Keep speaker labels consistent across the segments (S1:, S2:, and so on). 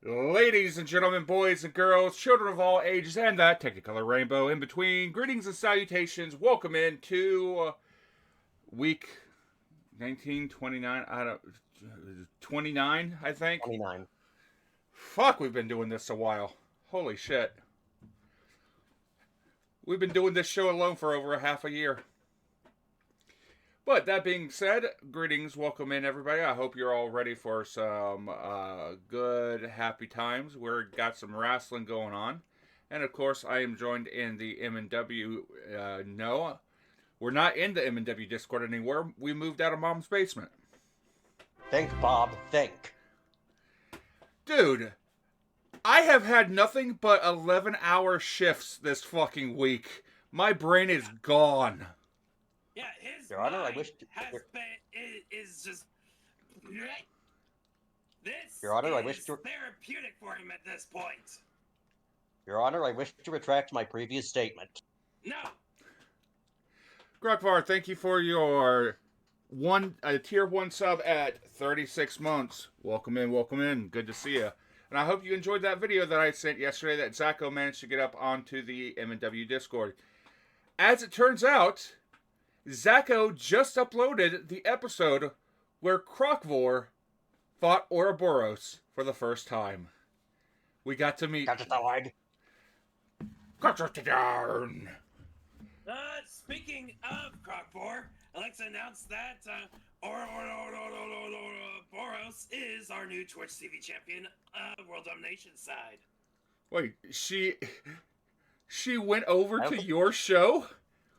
S1: Ladies and gentlemen, boys and girls, children of all ages, and that technicolor rainbow in between, greetings and salutations. Welcome into week 1929. 29, I think.
S2: 29.
S1: Fuck, we've been doing this a while. Holy shit. We've been doing this show alone for over a half a year. But that being said, greetings, welcome in everybody. I hope you're all ready for some good, happy times. We've got some wrestling going on. And of course, I am joined in the M&W, no, we're not in the M&W Discord anymore. We moved out of Mom's basement.
S2: Think, Bob, think.
S1: Dude, I have had nothing but 11-hour shifts this fucking week. My brain is gone.
S3: Yeah, his
S2: Your Honor,
S3: mind
S2: I wish
S3: is just. This
S2: Your Honor, I
S3: is
S2: wish to
S3: therapeutic for him at this point.
S2: Your Honor, I wish to retract my previous statement.
S3: No.
S1: Grokvar, thank you for your tier 1 sub at 36 months. Welcome in. Good to see you. And I hope you enjoyed that video that I sent yesterday that Zacho managed to get up onto the M&W Discord. As it turns out, Zacho just uploaded the episode where Krokvor fought Ouroboros for the first time. We got to meet...
S3: Speaking of Krokvor, I'd like to announce that Ouroboros is our new Twitch TV champion, World Domination side.
S1: Wait, she went over to your show?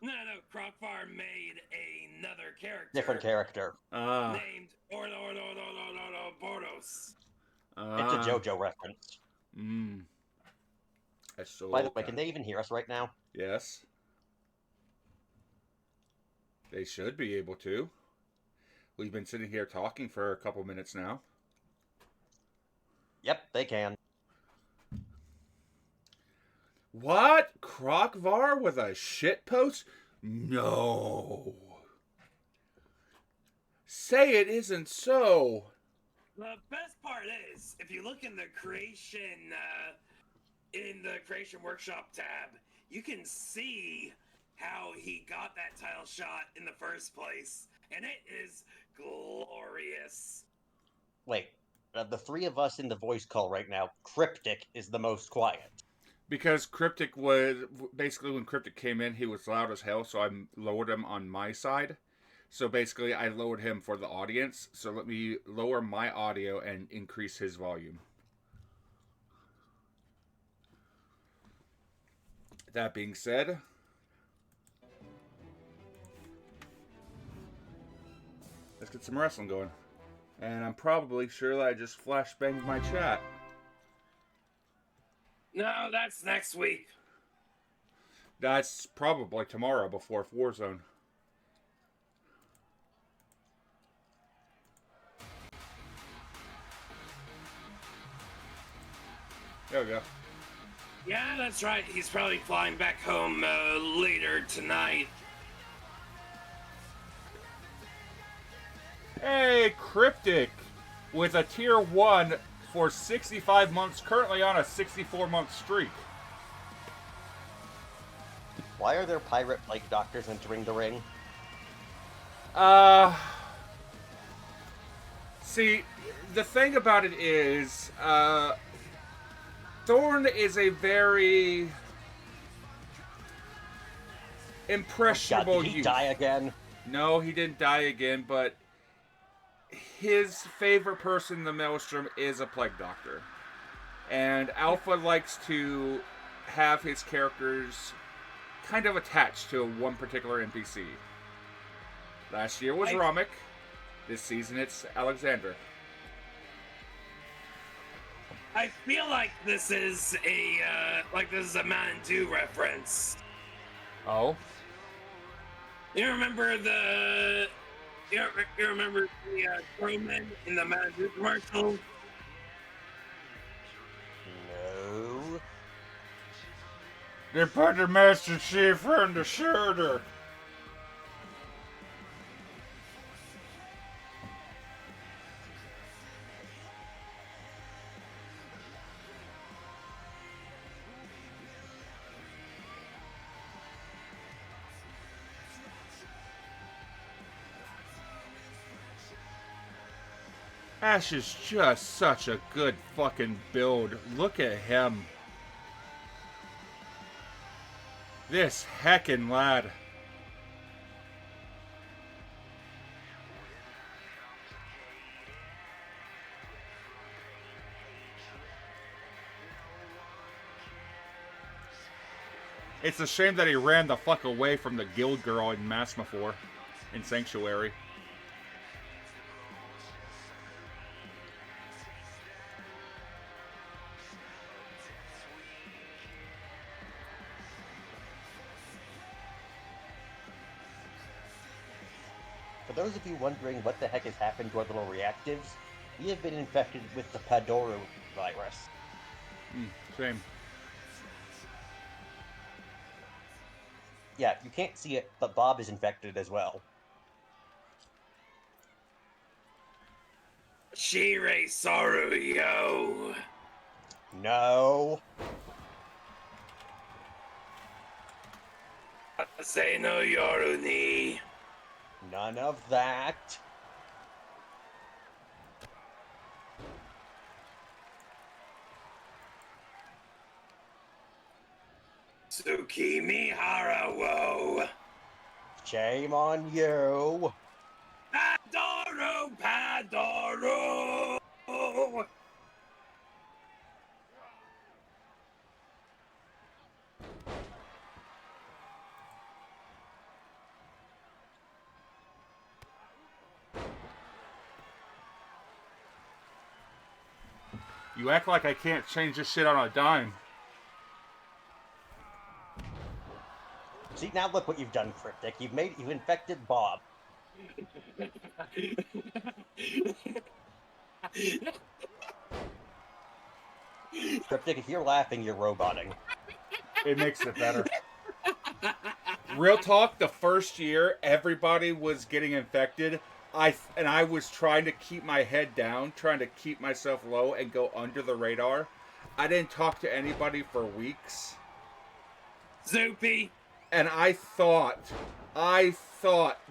S3: No, Krokvar made another character.
S2: Different character.
S3: Named Ouroboros.
S2: It's a JoJo reference.
S1: That's so
S2: By the way, can they even hear us right now?
S1: Yes. They should be able to. We've been sitting here talking for a couple minutes now.
S2: Yep, they can.
S1: What? Krokvar with a shitpost? No. Say it isn't so.
S3: The best part is, if you look in the creation workshop tab, you can see how he got that title shot in the first place, and it is glorious.
S2: Wait, the three of us in the voice call right now, Cryptic is the most quiet.
S1: Because Cryptic was, basically when Cryptic came in, he was loud as hell, so I lowered him on my side. So basically, I lowered him for the audience, so let me lower my audio and increase his volume. That being said, let's get some wrestling going. And I'm probably sure that I just flashbanged my chat.
S3: No, that's next week.
S1: That's probably tomorrow before Warzone. There we go.
S3: Yeah, that's right. He's probably flying back home later tonight.
S1: Hey, Cryptic, with a tier 1 for 65 months, currently on a 64-month streak.
S2: Why are there pirate-like doctors entering the ring?
S1: See, the thing about it is, Thorn is a very impressionable
S2: God, did he
S1: youth.
S2: die again?
S1: No, he didn't die again, but his favorite person in the Maelstrom is a plague doctor. And Alpha likes to have his characters kind of attached to one particular NPC. Last year was Ramek. This season it's Alexander.
S3: I feel like this is a Mountain Dew reference.
S1: Oh?
S3: You remember the crowman in the Mountain Dew commercial?
S2: No.
S1: They put the Master Chief on the shoulder. Ash is just such a good fucking build. Look at him. This heckin' lad. It's a shame that he ran the fuck away from the guild girl in Mistlefoe in Sanctuary.
S2: For those of you wondering what the heck has happened to our little reactives, we have been infected with the Padoru virus.
S1: Shame.
S2: Yeah, you can't see it, but Bob is infected as well.
S3: Shirei Saru, yo.
S2: No.
S3: Say no yoru ni.
S2: None of that.
S3: Tsukimi Harawo.
S2: Shame on you.
S3: Padoru, Padoru.
S1: You act like I can't change this shit on a dime.
S2: See, now look what you've done, Cryptic. You've infected Bob. Cryptic, if you're laughing, you're roboting.
S1: It makes it better. Real talk, the first year everybody was getting infected. I was trying to keep my head down, trying to keep myself low and go under the radar. I didn't talk to anybody for weeks.
S3: Zoopy.
S1: And I thought that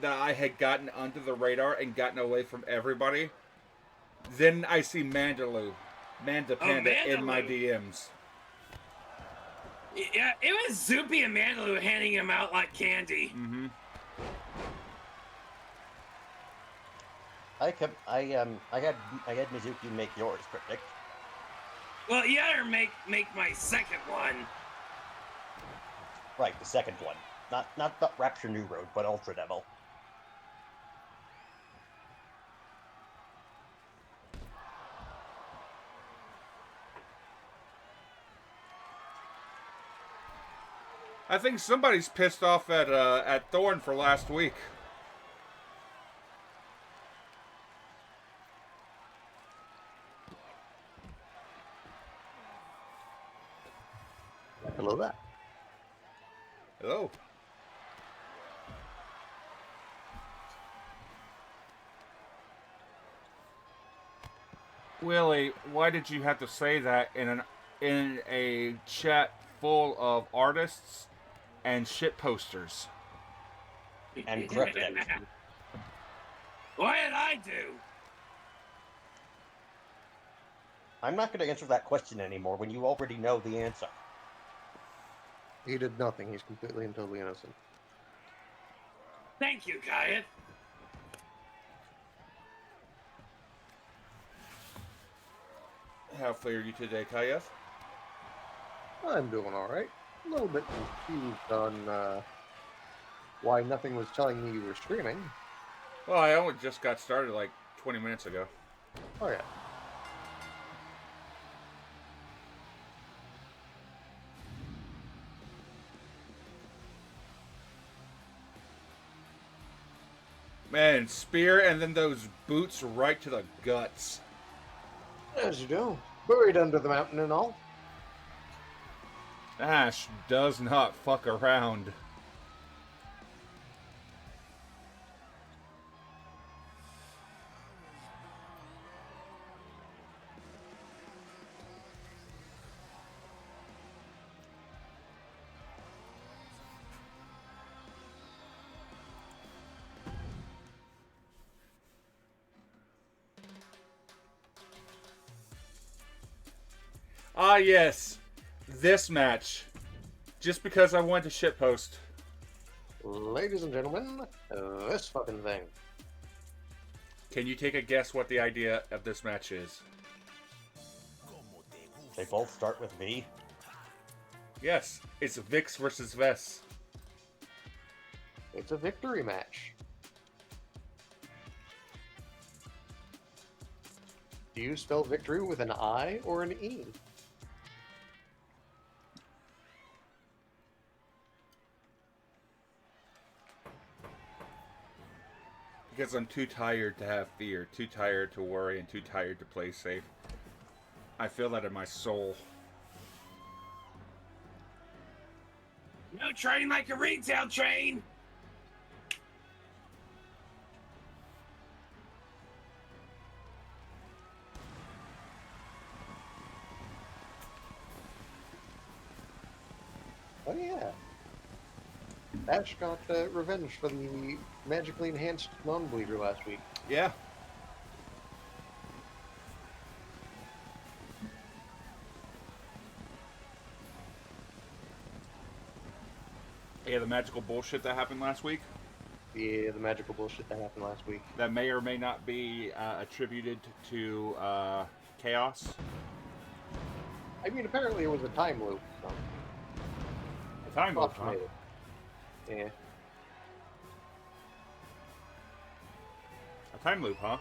S1: I had gotten under the radar and gotten away from everybody. Then I see Manda Panda in my DMs.
S3: Yeah, it was Zoopy and Mandaloo handing him out like candy.
S1: Mm-hmm.
S2: I had Mizuki make yours, Cryptic.
S3: Well, you gotta make my second one.
S2: Right, the second one. Not Rapture New Road, but Ultra Devil.
S1: I think somebody's pissed off at Thorn for last week.
S4: Hello there.
S1: Hello. Willie, why did you have to say that in a chat full of artists and shit posters?
S2: And cryptic.
S3: What did I do?
S2: I'm not going to answer that question anymore when you already know the answer.
S4: He did nothing. He's completely and totally innocent.
S3: Thank you, Kayeth.
S1: How fair are you today, Kayeth?
S4: I'm doing all right. A little bit confused on why nothing was telling me you were streaming.
S1: Well, I only just got started like 20 minutes ago.
S4: Oh, yeah.
S1: Man, spear and then those boots right to the guts.
S4: As you do. Buried under the mountain and all.
S1: Ash does not fuck around. Ah, yes. This match. Just because I wanted to shitpost.
S4: Ladies and gentlemen, this fucking thing.
S1: Can you take a guess what the idea of this match is?
S2: They both start with V.
S1: Yes, it's Vix versus Vess.
S4: It's a victory match. Do you spell victory with an I or an E?
S1: Because I'm too tired to have fear, too tired to worry, and too tired to play safe. I feel that in my soul.
S3: No train like a retail train.
S4: Oh yeah. Ash got revenge for the magically enhanced non-bleeder last week.
S1: Yeah. Yeah, the magical bullshit that happened last week.
S4: Yeah, the magical bullshit that happened last week.
S1: That may or may not be attributed to chaos.
S4: I mean, apparently it was a time loop. So.
S1: A time loop, huh?
S4: Yeah.
S1: A time loop, huh?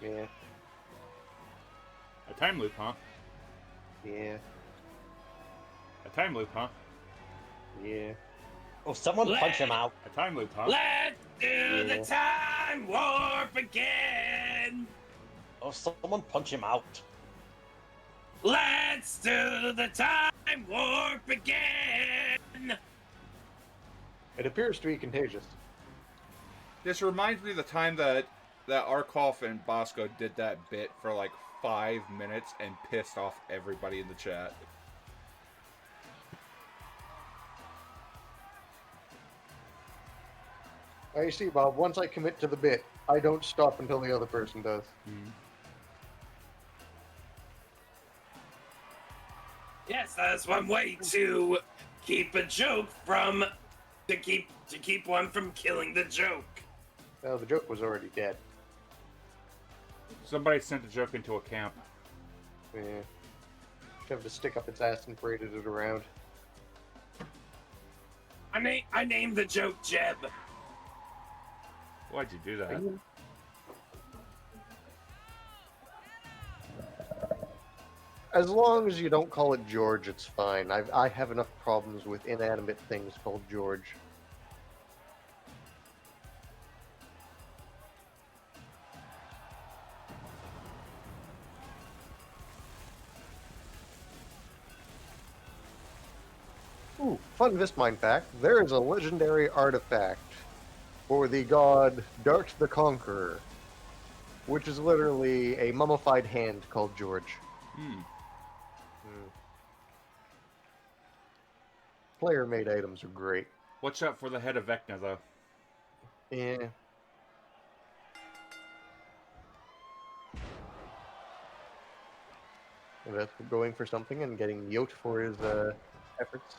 S4: Yeah.
S1: A time loop, huh?
S4: Yeah.
S1: A time loop, huh?
S4: Yeah.
S2: Oh, someone punch him out.
S1: A time loop, huh?
S3: Let's do the time warp again.
S2: Oh, someone punch him out.
S3: Let's do the time warp again.
S4: It appears to be contagious.
S1: This reminds me of the time that Arkoff and Bosco did that bit for like 5 minutes and pissed off everybody in the chat.
S4: You see, Bob, once I commit to the bit, I don't stop until the other person does.
S1: Mm-hmm.
S3: Yes, that's one way to keep a joke from to keep one from killing the joke.
S4: No, the joke was already dead.
S1: Somebody sent a joke into a camp.
S4: Yeah. Shoved a stick up its ass and paraded it around.
S3: I named the joke Jeb.
S1: Why'd you do that?
S4: As long as you don't call it George, it's fine. I have enough problems with inanimate things called George. fun Vistmine fact, there is a legendary artifact for the god Dart the Conqueror, which is literally a mummified hand called George.
S1: Hmm.
S4: Player-made items are great.
S1: Watch out for the head of Vecna, though.
S4: Yeah. That's going for something and getting Yote for his efforts.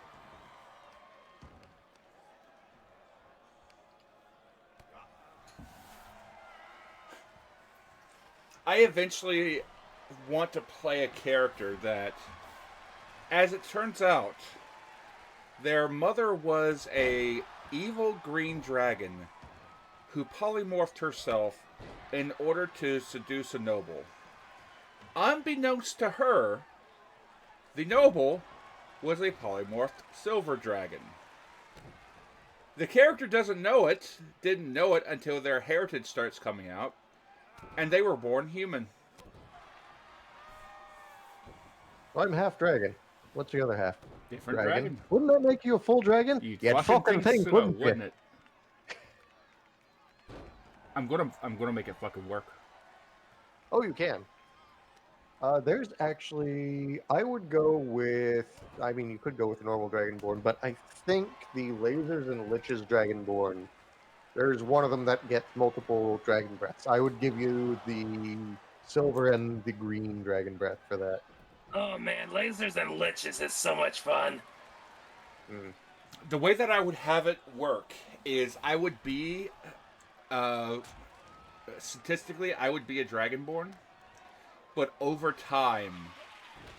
S1: I eventually want to play a character that, as it turns out, their mother was a evil green dragon who polymorphed herself in order to seduce a noble. Unbeknownst to her, the noble was a polymorphed silver dragon. The character didn't know it until their heritage starts coming out, and they were born human.
S4: I'm half dragon. What's the other half?
S1: Different dragon.
S4: Wouldn't that make you a full dragon?
S1: You'd
S4: You'd fucking think, wouldn't you?
S1: it? I'm gonna make it fucking work.
S4: Oh, you can. There's actually, I would go with, I mean, you could go with normal Dragonborn, but I think the Lasers and Liches Dragonborn, there's one of them that gets multiple Dragon Breaths. I would give you the silver and the green Dragon Breath for that.
S3: Oh man, lasers and liches is so much fun.
S1: The way that I would have it work is I would be, statistically, I would be a Dragonborn. But over time,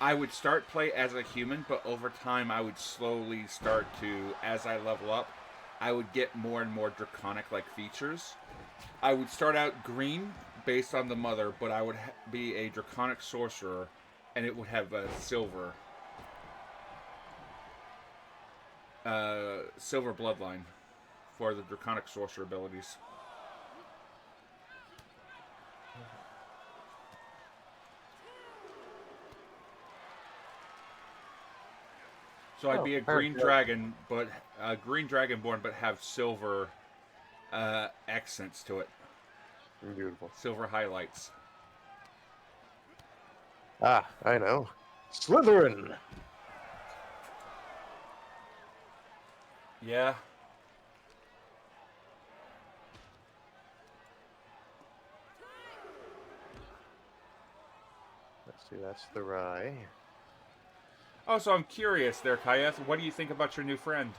S1: I would start play as a human, but over time I would slowly start to, as I level up, I would get more and more draconic-like features. I would start out green, based on the mother, but I would be a draconic sorcerer, and it would have a silver bloodline for the draconic sorcerer abilities. So I'd be a green dragon, but a green dragonborn, but have silver accents to it.
S4: Beautiful.
S1: Silver highlights.
S4: Ah, I know. Slytherin!
S1: Yeah.
S4: Let's see, that's the Rye.
S1: Oh, so I'm curious there, Kayeth. What do you think about your new friend?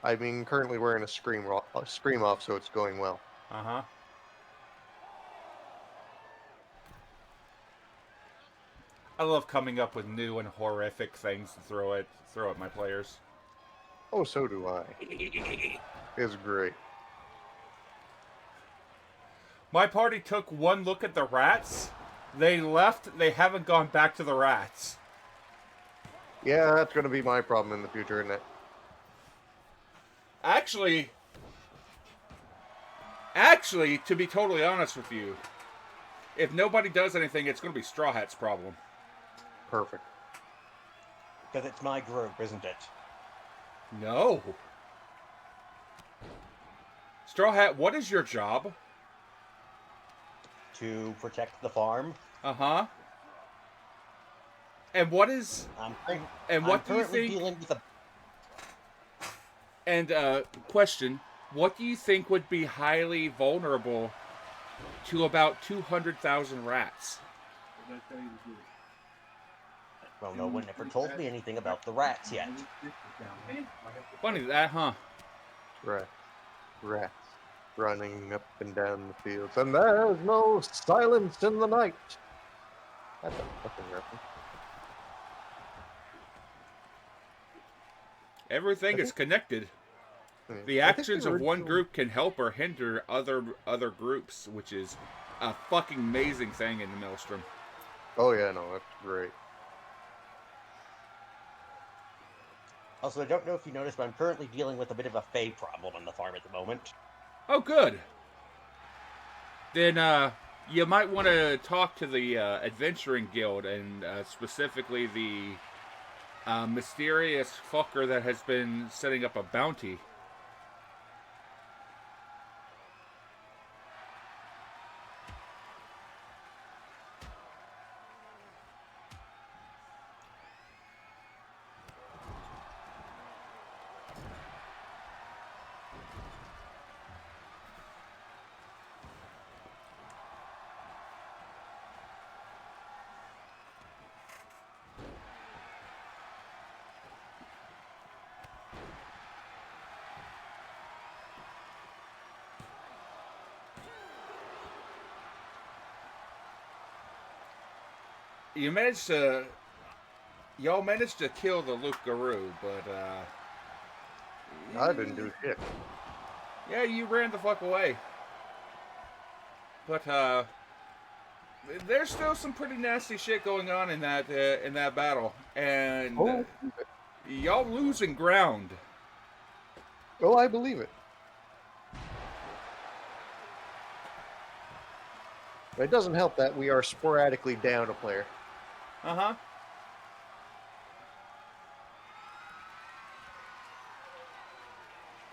S4: I mean, currently wearing a scream off, so it's going well.
S1: Uh-huh. I love coming up with new and horrific things to throw at my players.
S4: Oh, so do I. It's great.
S1: My party took one look at the rats. They left. They haven't gone back to the rats.
S4: Yeah, that's going to be my problem in the future, isn't it?
S1: Actually, to be totally honest with you, if nobody does anything, it's going to be Straw Hat's problem.
S4: Perfect.
S2: Because it's my group, isn't it?
S1: No. Straw Hat, what is your job?
S2: To protect the farm.
S1: Uh-huh. And what is... what do you think...
S2: Dealing with a...
S1: And, question, what do you think would be highly vulnerable to about 200,000 rats?
S2: Well, no one ever told me anything about the rats yet.
S1: Funny that, huh?
S4: Right. Rats running up and down the fields, and there's no silence in the night. That's a fucking reference.
S1: Everything is connected. The actions of one group can help or hinder other groups, which is a fucking amazing thing in the Maelstrom.
S4: Oh yeah, no, that's great.
S2: Also, I don't know if you noticed, but I'm currently dealing with a bit of a Fae problem on the farm at the moment.
S1: Oh, good. Then, you might want to talk to the Adventuring Guild, and specifically the a mysterious fucker that has been setting up a bounty. Y'all managed to kill the Luke Guru, but
S4: I didn't do shit.
S1: yeah, you ran the fuck away. But there's still some pretty nasty shit going on in that battle, and y'all losing ground.
S4: Oh, I believe it. It doesn't help that we are sporadically down a player.
S1: Uh-huh.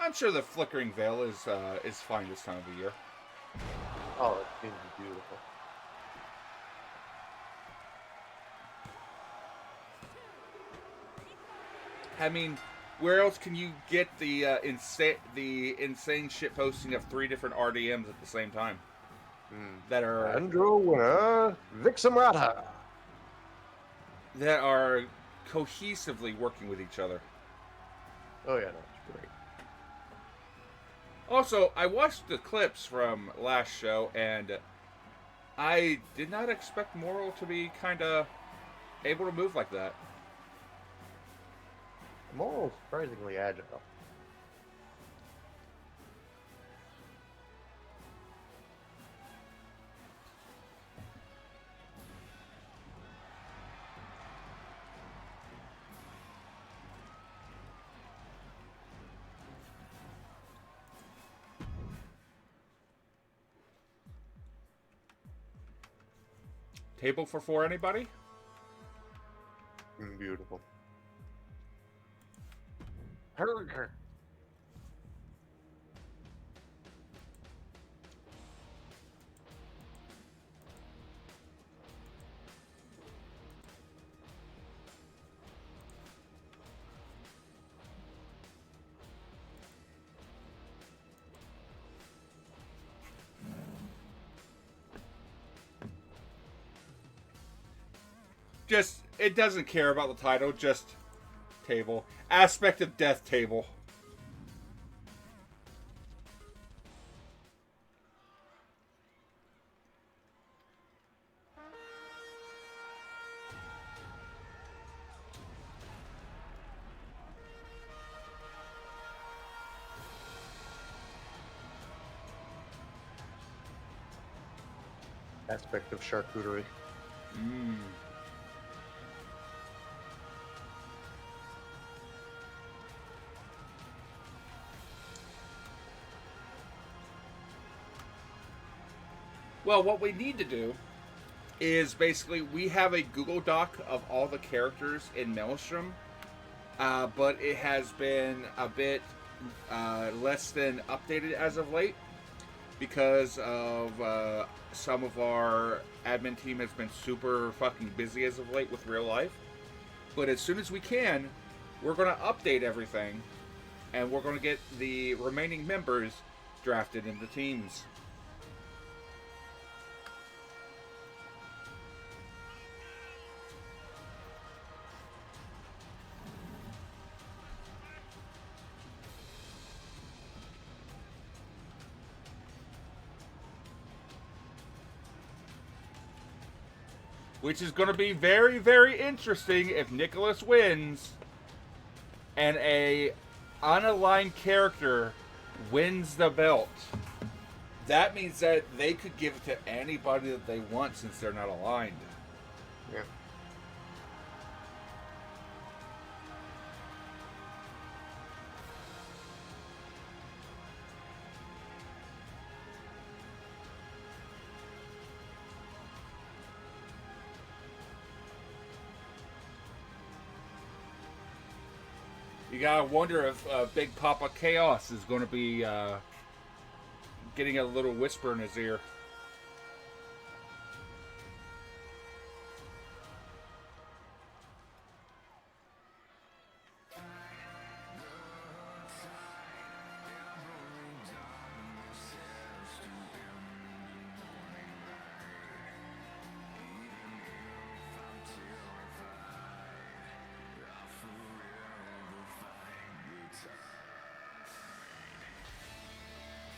S1: I'm sure the flickering veil is fine this time of the year.
S4: Oh, it seems beautiful.
S1: I mean, where else can you get the insane shit posting of 3 different RDMs at the same time? That are
S4: Andrew winner, Vixamrata.
S1: That are cohesively working with each other.
S4: Oh yeah, that's great.
S1: Also, I watched the clips from last show, and I did not expect Moral to be kind of able to move like that.
S4: Moral's surprisingly agile.
S1: Table for 4, anybody?
S4: Beautiful.
S1: Just, it doesn't care about the title, just table. Aspect of death table.
S4: Aspect of charcuterie.
S1: Well, what we need to do is basically we have a Google Doc of all the characters in Maelstrom, but it has been a bit less than updated as of late because of some of our admin team has been super fucking busy as of late with real life. But as soon as we can, we're going to update everything, and we're going to get the remaining members drafted into teams. Which is going to be very, very interesting if Nicholas wins and a unaligned character wins the belt. That means that they could give it to anybody that they want since they're not aligned.
S4: Yeah.
S1: You gotta wonder if Big Papa Chaos is going to be getting a little whisper in his ear.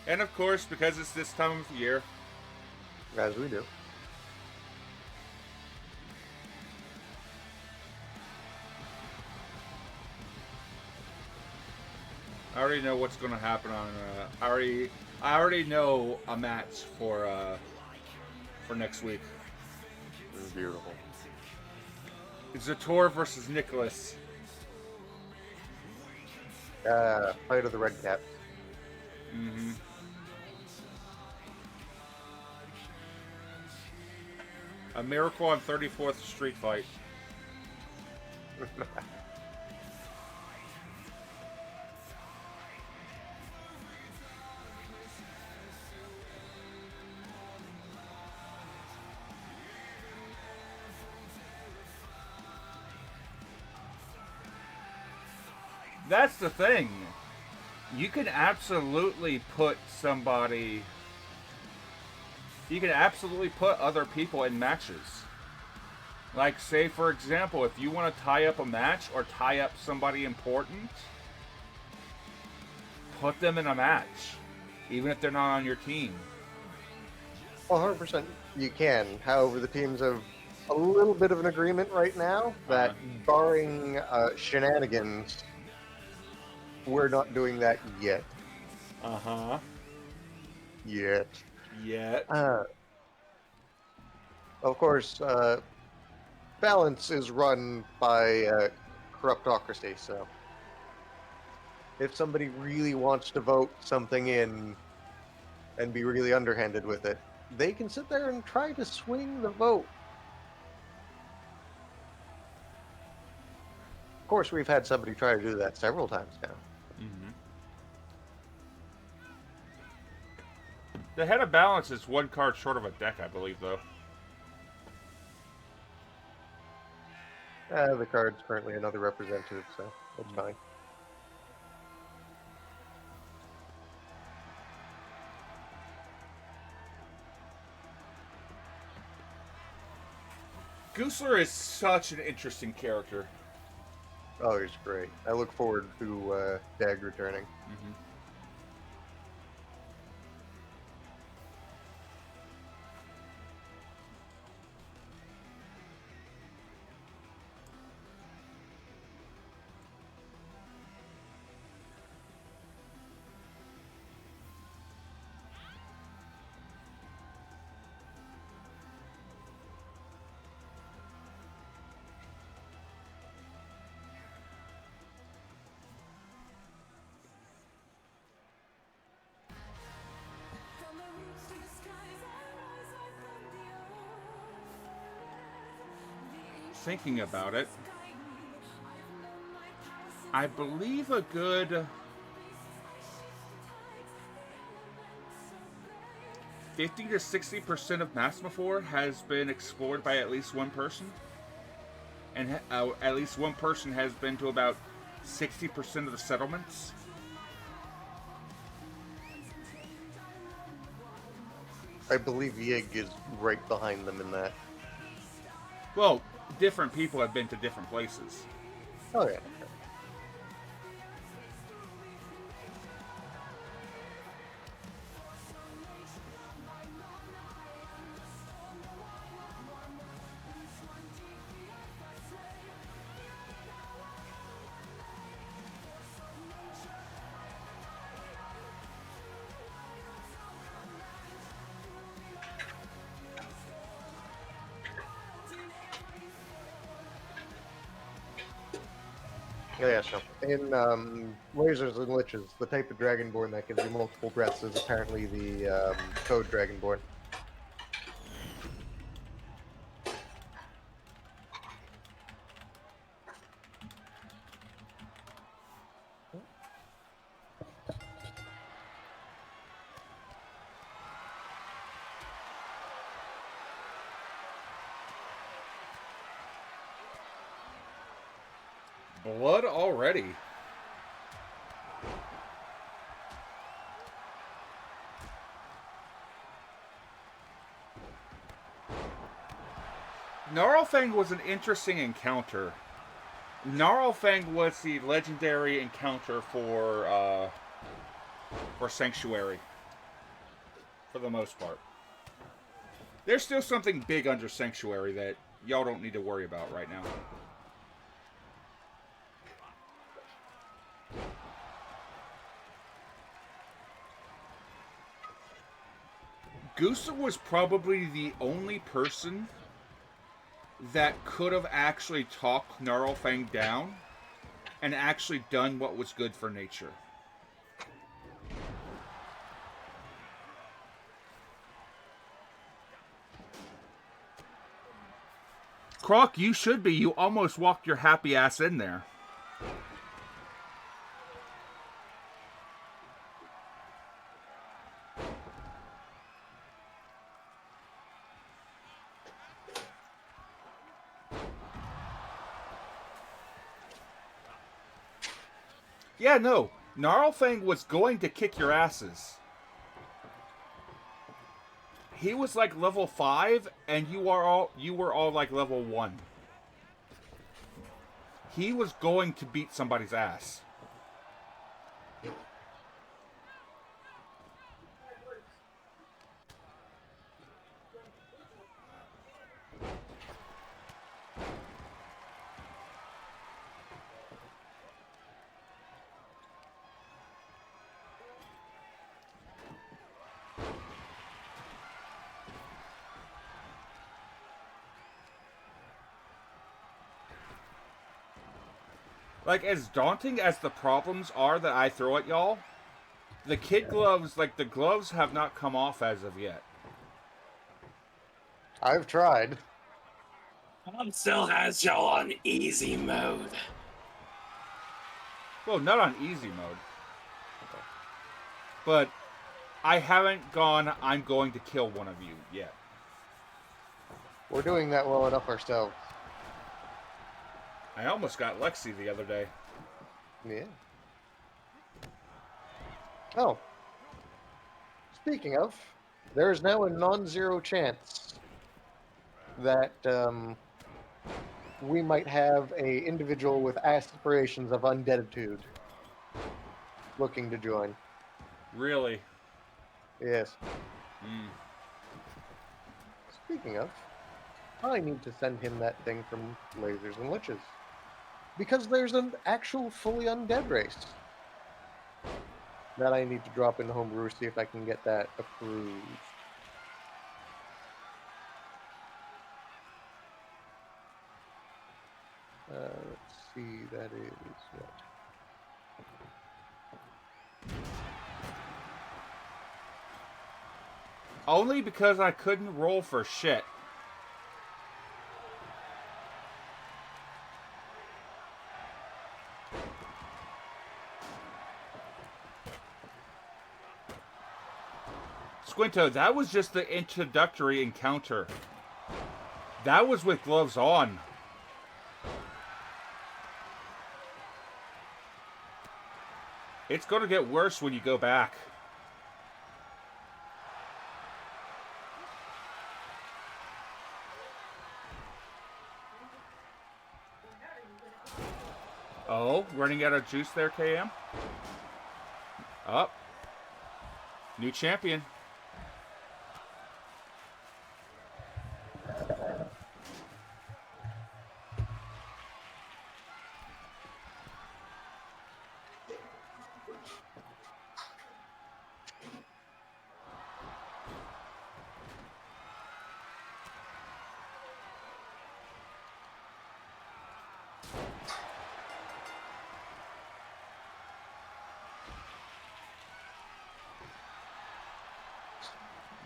S1: And of course, because it's this time of year,
S4: As we do.
S1: I already know what's going to happen on. I already know a match for next week.
S4: This is beautiful.
S1: It's Zator versus Nicholas.
S4: Fight of the Red Cap.
S1: Mm-hmm. A Miracle on 34th Street fight. That's the thing. You can absolutely put somebody... You can absolutely put other people in matches. Like, say, for example, if you want to tie up a match or tie up somebody important, put them in a match, even if they're not on your team.
S4: 100% you can. However, the teams have a little bit of an agreement right now that barring shenanigans, we're not doing that yet.
S1: Uh-huh.
S4: Yet.
S1: Yet.
S4: Of course, balance is run by corruptocracy, so if somebody really wants to vote something in and be really underhanded with it, they can sit there and try to swing the vote. Of course, we've had somebody try to do that several times now.
S1: Mm-hmm. The head of balance is one card short of a deck, I believe, though.
S4: The card's currently another representative, so it's fine.
S1: Goosler is such an interesting character.
S4: Oh, he's great. I look forward to Dag returning.
S1: Mm-hmm. Thinking about it, I believe a good 50 to 60% of Mistlefoe has been explored by at least one person, and at least one person has been to about 60% of the settlements.
S4: I believe Yig is right behind them in that.
S1: Well, different people have been to different places.
S4: Oh, yeah. Yeah, so in Lasers and Liches, the type of Dragonborn that gives you multiple breaths is apparently the Code Dragonborn.
S1: Blood already. Gnarlfang was an interesting encounter. Gnarlfang was the legendary encounter for Sanctuary, for the most part. There's still something big under Sanctuary that y'all don't need to worry about right now. Gusta was probably the only person that could have actually talked Gnarlfang down and actually done what was good for nature. Croc, you should be. You almost walked your happy ass in there. Yeah, no. Gnarlfang was going to kick your asses. He was like level 5, and you were all like level 1. He was going to beat somebody's ass. Like, as daunting as the problems are that I throw at y'all, the kid gloves, like, the gloves have not come off as of yet.
S4: I've tried.
S3: Bob still has y'all on easy mode.
S1: Well, not on easy mode. But I haven't gone, I'm going to kill one of you yet.
S4: We're doing that well enough ourselves.
S1: I almost got Lexi the other day.
S4: Yeah. Oh. Speaking of, there is now a non-zero chance that we might have a individual with aspirations of undeaditude looking to join.
S1: Really?
S4: Yes.
S1: Mm.
S4: Speaking of, I need to send him that thing from Lasers and Liches. Because there's an actual fully undead race that I need to drop into Homebrew, see if I can get that approved. Let's see, that is what?
S1: Only because I couldn't roll for shit. Squinto, that was just the introductory encounter. That was with gloves on. It's going to get worse when you go back. Oh, running out of juice there, KM? Up. New champion.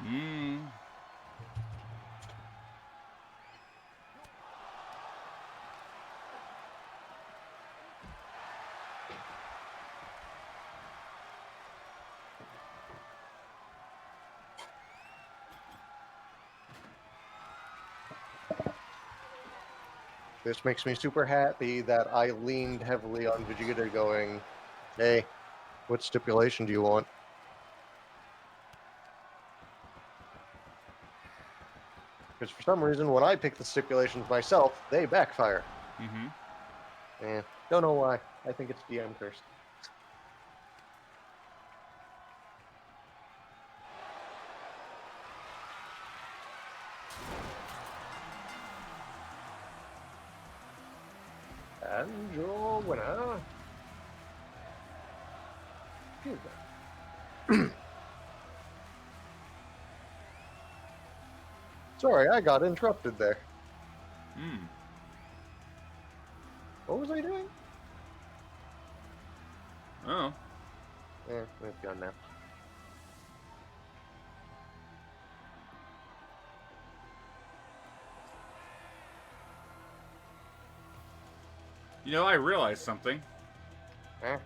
S1: Mmm.
S4: This makes me super happy that I leaned heavily on Vegeta going, hey, what stipulation do you want? Because for some reason, when I pick the stipulations myself, they backfire.
S1: Mm-hmm.
S4: Don't know why. I think it's DM cursed. And your winner. Sorry, I got interrupted there.
S1: Hmm.
S4: What was I doing?
S1: Oh.
S4: It's gone now.
S1: You know, I realized something.
S4: Eh?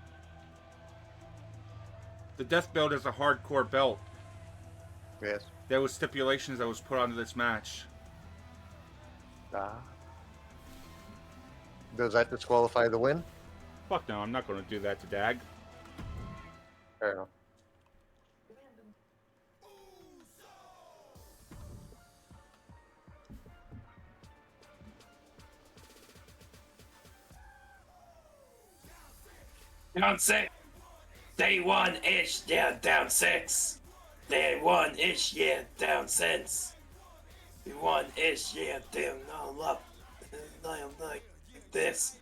S1: The death belt is a hardcore belt.
S4: Yes.
S1: There was stipulations that was put onto this match.
S4: Ah. Does that disqualify the win?
S1: Fuck no, I'm not going to do that to Dag.
S4: Fair enough.
S3: Down 6. Day 1-ish, yeah, down 6. Day 1-ish, yeah, down since. Day 1-ish, yeah, down all up. I'm like this.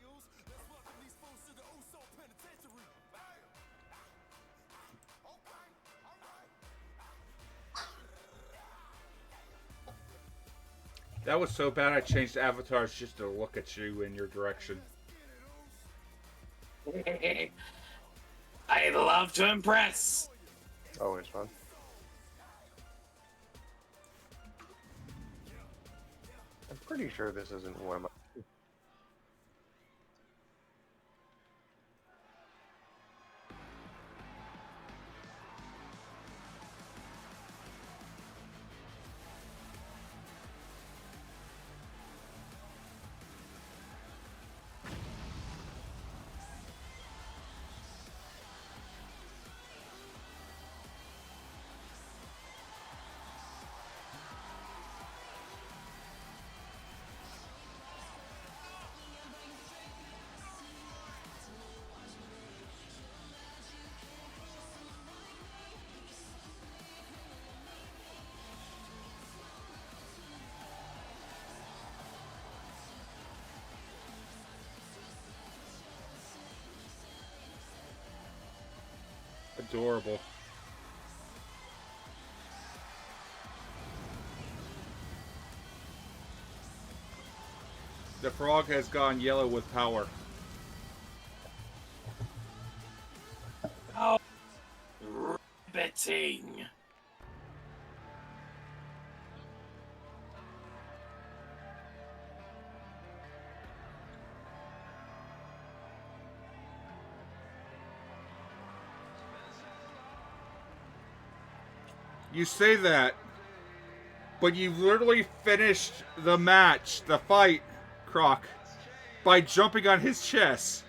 S1: That was so bad I changed avatars just to look at you in your direction.
S3: I love to impress.
S4: Always fun. I'm pretty sure this isn't one of my...
S1: Adorable. The frog has gone yellow with power.
S3: Oh, riveting.
S1: You say that, but you literally finished the match, the fight, Croc, by jumping on his chest.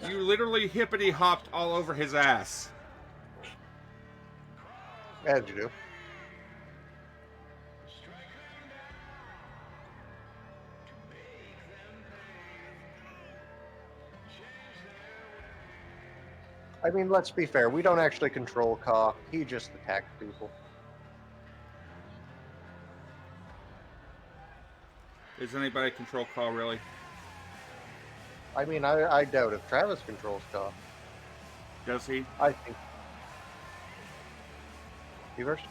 S1: You literally hippity hopped all over his ass.
S4: As you do. I mean, let's be fair. We don't actually control Ka. He just attacks people.
S1: Does anybody control Call really?
S4: I mean, I doubt if Travis controls Ka.
S1: Does he?
S4: I think. You first?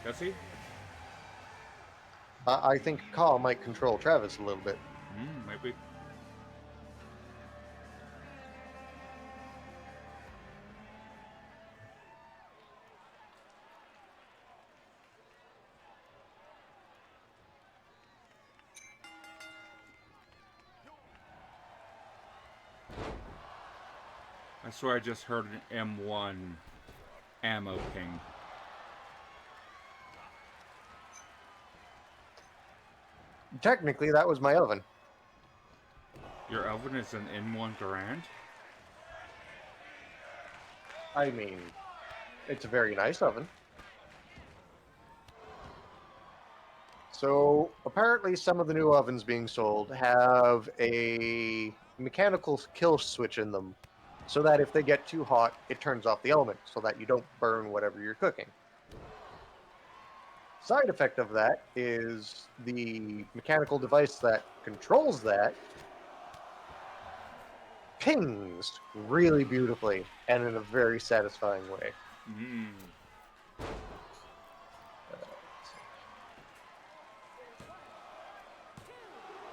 S1: Does he?
S4: I think Ka might control Travis a little bit.
S1: Maybe. I swear I just heard an M1 ammo ping.
S4: Technically, that was my oven.
S1: Your oven is an M1 Garand?
S4: I mean, it's a very nice oven. So, apparently some of the new ovens being sold have a mechanical kill switch in them, so that if they get too hot, it turns off the element, so that you don't burn whatever you're cooking. Side effect of that is the mechanical device that controls that pings really beautifully and in a very satisfying way.
S1: Mmm.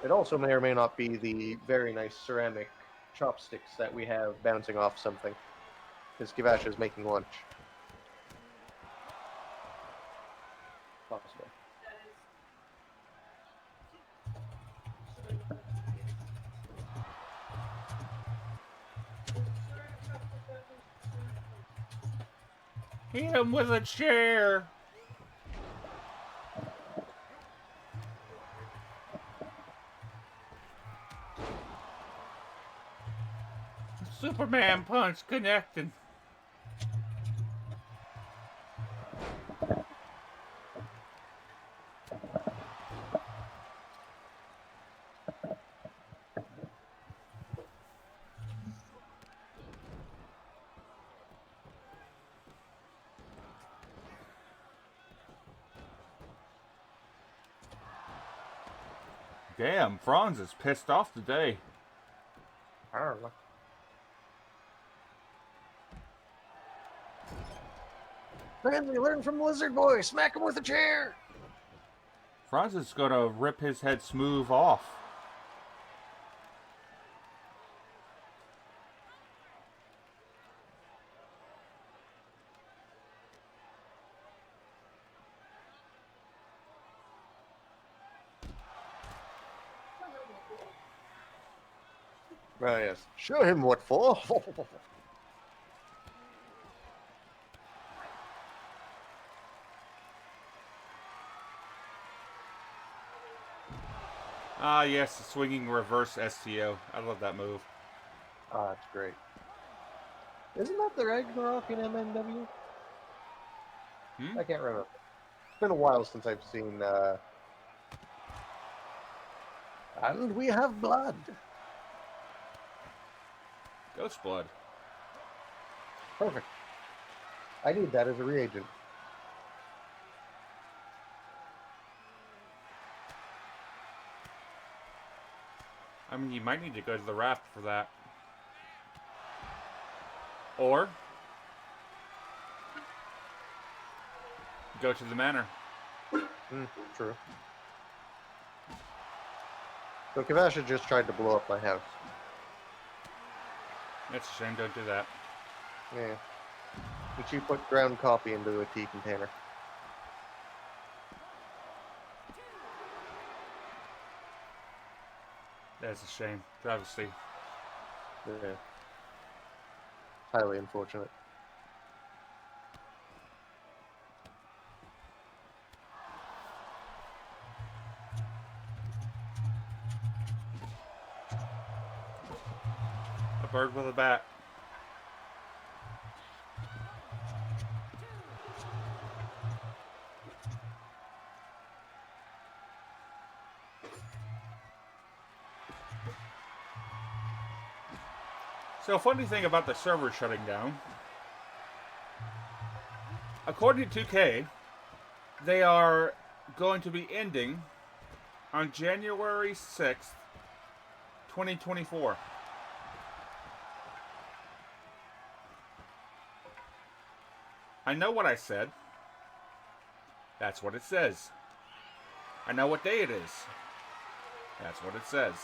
S4: It also may or may not be the very nice ceramic chopsticks that we have bouncing off something. Because Kivash is making lunch. Possible.
S1: Hit him with a chair! Superman punch connected. Damn, Franz is pissed off today.
S4: I don't know. Manly, learn from Lizard Boy. Smack him with a chair.
S1: Franz is gonna rip his head smooth off.
S4: Ah, yes. Show him what for.
S1: Ah, yes, the swinging reverse STO. I love that move.
S4: Ah, that's great. Isn't that the Ragnarok in MMW?
S1: Hmm?
S4: I can't remember. It's been a while since I've seen. And we have blood.
S1: Ghost blood.
S4: Perfect. I need that as a reagent.
S1: I mean, you might need to go to the raft for that. Or go to the manor.
S4: True. So Kavasha just tried to blow up my house.
S1: It's a shame, don't do that.
S4: Yeah. And she put ground coffee into a tea container.
S1: That's a shame. Travesty.
S4: Yeah. Highly unfortunate.
S1: A bird with a bat. So, funny thing about the server shutting down. According to 2K, they are going to be ending on January 6th, 2024. I know what I said. That's what it says. I know what day it is. That's what it says.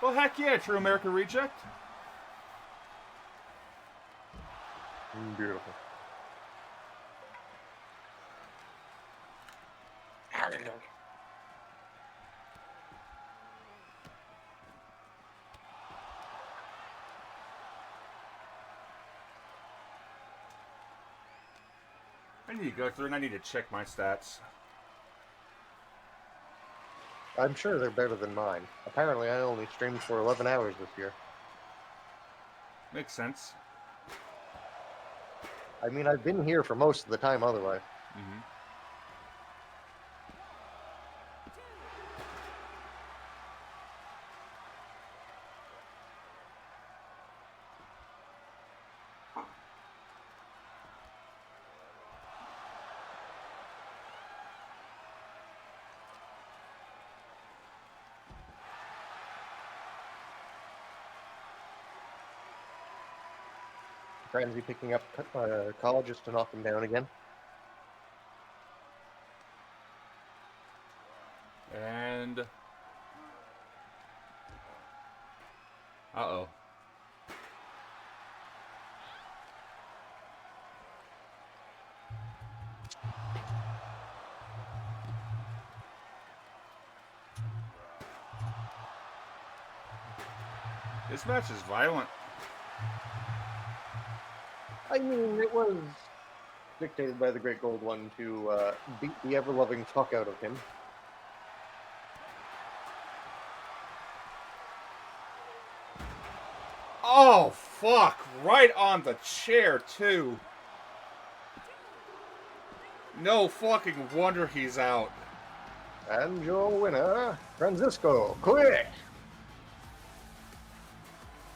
S1: Well, heck yeah, True American Reject.
S4: Beautiful.
S1: I need to go through and I need to check my stats.
S4: I'm sure they're better than mine. Apparently, I only streamed for 11 hours this year.
S1: Makes sense.
S4: I mean, I've been here for most of the time otherwise.
S1: Mm-hmm.
S4: Ramsey picking up Call just to knock him down again.
S1: And... Uh-oh. This match is violent.
S4: I mean, it was dictated by the Great Gold One to beat the ever-loving fuck out of him.
S1: Oh, fuck. Right on the chair, too. No fucking wonder he's out.
S4: And your winner, Francisco, quick!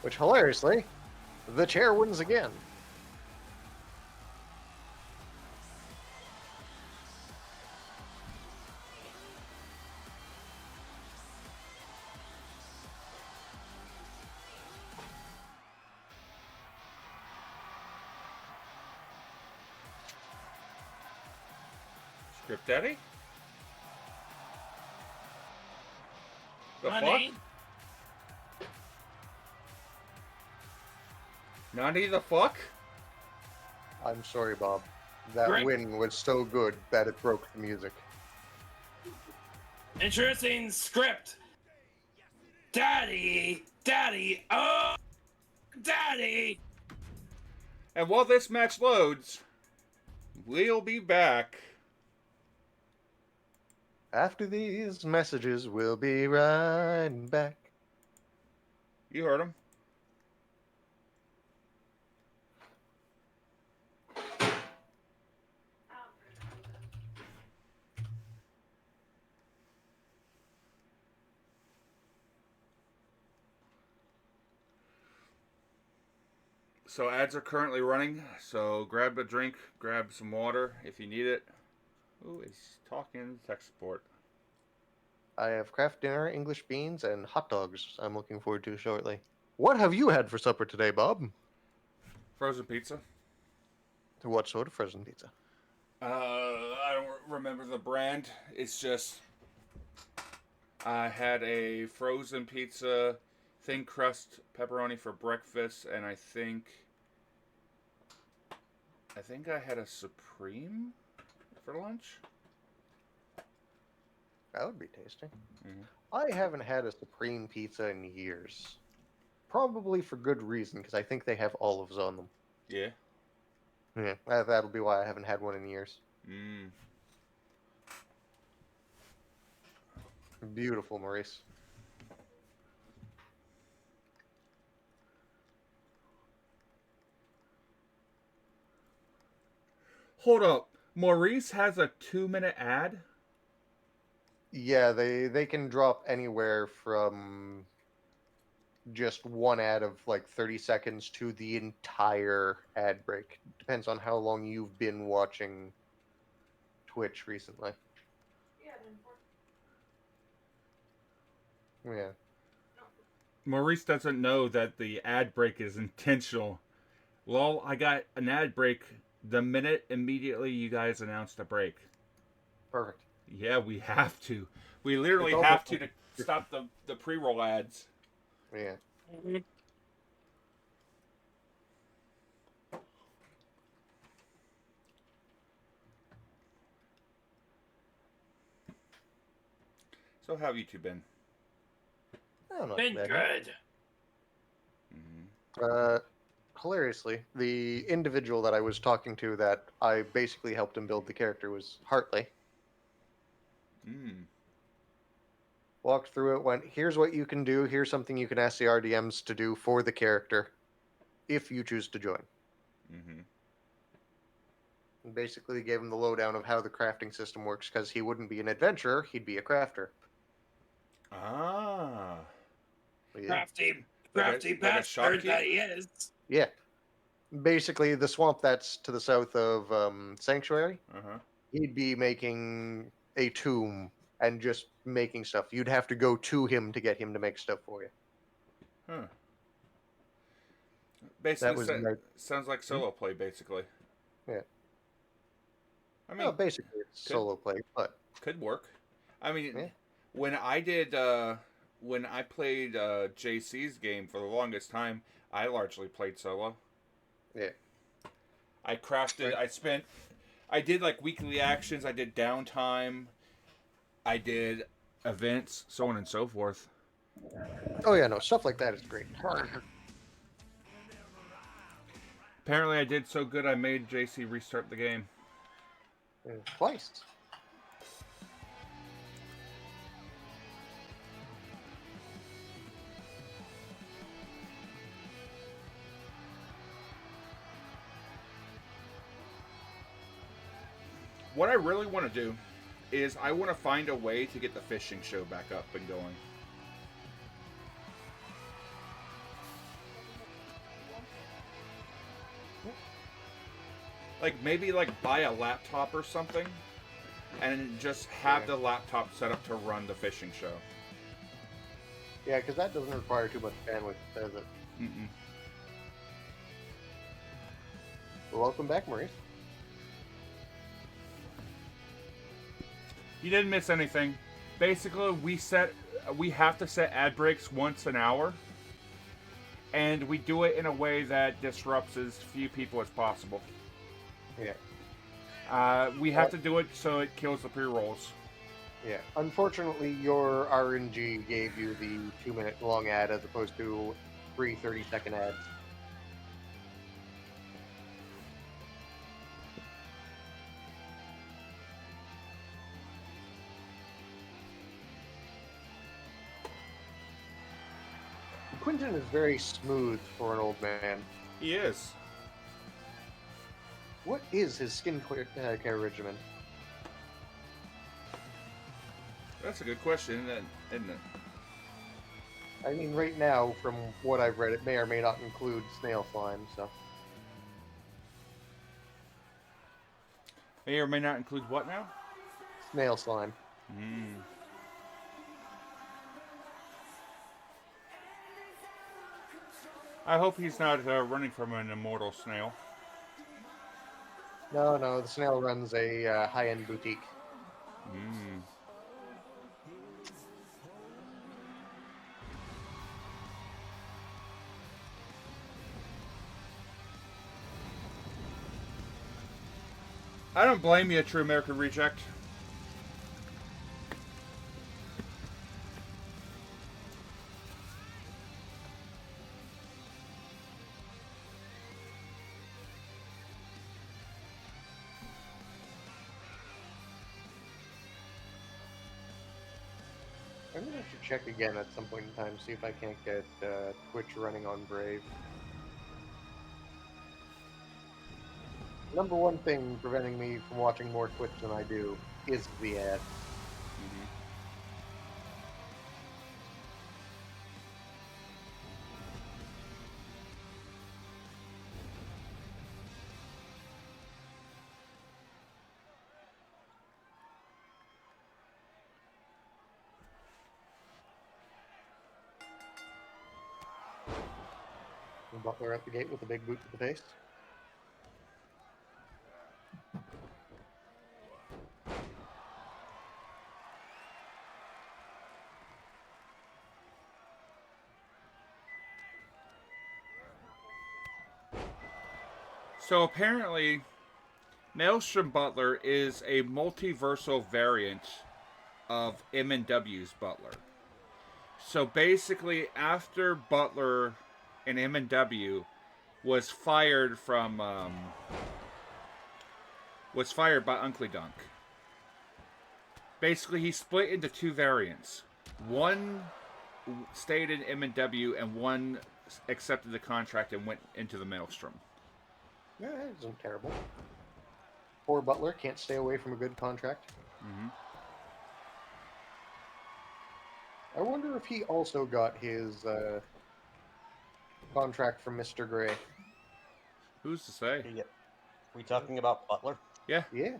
S4: Which, hilariously, the chair wins again.
S1: Script Daddy? The
S3: Honey?
S1: fuck? Nani the fuck?
S4: I'm sorry, Bob. That
S3: Great.
S4: win was so good that it broke the music.
S3: Introducing script. Daddy, Daddy, oh, Daddy.
S1: And while this match loads, we'll be back.
S4: After these messages, we'll be right back.
S1: You heard him. So ads are currently running, so grab a drink, grab some water if you need it. Ooh, he's talking tech support.
S4: I have craft dinner, English beans, and hot dogs I'm looking forward to shortly. What have you had for supper today, Bob?
S1: Frozen pizza.
S4: What sort of frozen pizza?
S1: I don't remember the brand. It's just I had a frozen pizza, thin crust pepperoni for breakfast, and I think I had a Supreme for lunch.
S4: That would be tasty.
S1: Mm-hmm.
S4: I haven't had a Supreme pizza in years. Probably for good reason, because I think they have olives on them.
S1: Yeah.
S4: Yeah, that'll be why I haven't had one in years.
S1: Mm.
S4: Beautiful, Maurice.
S1: Hold up. Maurice has a 2-minute ad?
S4: Yeah, they can drop anywhere from just one ad of like 30 seconds to the entire ad break. Depends on how long you've been watching Twitch recently. Yeah.
S1: Maurice doesn't know that the ad break is intentional. Lol, I got an ad break the minute immediately you guys announced a break.
S4: Perfect.
S1: Yeah, we have to. We literally
S4: It's
S1: have
S4: almost-
S1: to stop the pre-roll ads.
S4: Yeah.
S1: So how have you two been?
S4: I don't know.
S3: Been good.
S4: Hilariously, the individual that I was talking to that I basically helped him build the character was Hartley.
S1: Mm.
S4: Walked through it, went, here's what you can do, here's something you can ask the RDMs to do for the character, if you choose to join.
S1: Mm-hmm.
S4: And basically gave him the lowdown of how the crafting system works, because he wouldn't be an adventurer, he'd be a crafter.
S1: Ah.
S4: Yeah.
S3: Crafty,
S1: Like
S3: crafty
S1: a
S3: bastard
S1: shopkeep?
S3: that he is.
S4: Yeah. Basically, the swamp that's to the south of Sanctuary,
S1: Uh-huh.
S4: he'd be making a tomb and just making stuff. You'd have to go to him to get him to make stuff for you.
S1: Huh.
S4: That
S1: Basically,
S4: was my...
S1: sounds like solo play, basically.
S4: Yeah.
S1: I
S4: Well,
S1: mean,
S4: basically, it's solo play, but
S1: could work. I mean,
S4: yeah.
S1: when when I played JC's game for the longest time, I largely played solo.
S4: Yeah.
S1: I crafted.
S4: Right.
S1: I did like weekly actions. I did downtime. I did events, so on and so forth.
S4: Oh yeah, no, stuff like that is great.
S1: Apparently, I did so good I made JC restart the game.
S4: Twice.
S1: What I really want to do is I want to find a way to get the fishing show back up and going. Like maybe like buy a laptop or something and just have the laptop set up to run the fishing show.
S4: Yeah, because that doesn't require too much bandwidth, does it?
S1: Mm-mm.
S4: Well, welcome back, Maurice.
S1: You didn't miss anything. Basically, we have to set ad breaks once an hour, and we do it in a way that disrupts as few people as possible.
S4: Yeah.
S1: We have to do it so it kills the pre-rolls.
S4: Yeah. Unfortunately, your RNG gave you the 2-minute long ad as opposed to 3 30-second ads. Quentin is very smooth for an old man.
S1: He is.
S4: What is his care regimen?
S1: That's a good question, isn't it?
S4: I mean, right now, from what I've read, it may or may not include snail slime, so...
S1: May or may not include what now?
S4: Snail slime.
S1: Mm. I hope he's not running from an immortal snail.
S4: No, the snail runs a high-end boutique.
S1: Mm. I don't blame you, True American Reject.
S4: I'm gonna have to check again at some point in time, see if I can't get Twitch running on Brave. Number one thing preventing me from watching more Twitch than I do is the ad.
S1: Mm-hmm.
S4: The butler at the gate with a big boot to the face.
S1: So apparently, Maelstrom Butler is a multiversal variant of M&W's Butler. So basically, after Butler and M&W was fired by Uncle Dunk, basically he split into two variants. One stayed in M&W, and one accepted the contract and went into the Maelstrom.
S4: Yeah, that isn't terrible. Poor Butler can't stay away from a good contract.
S1: Mm-hmm.
S4: I wonder if he also got his contract from Mr. Gray.
S1: Who's to say?
S2: Yeah. We talking about Butler?
S1: Yeah.
S4: Yeah.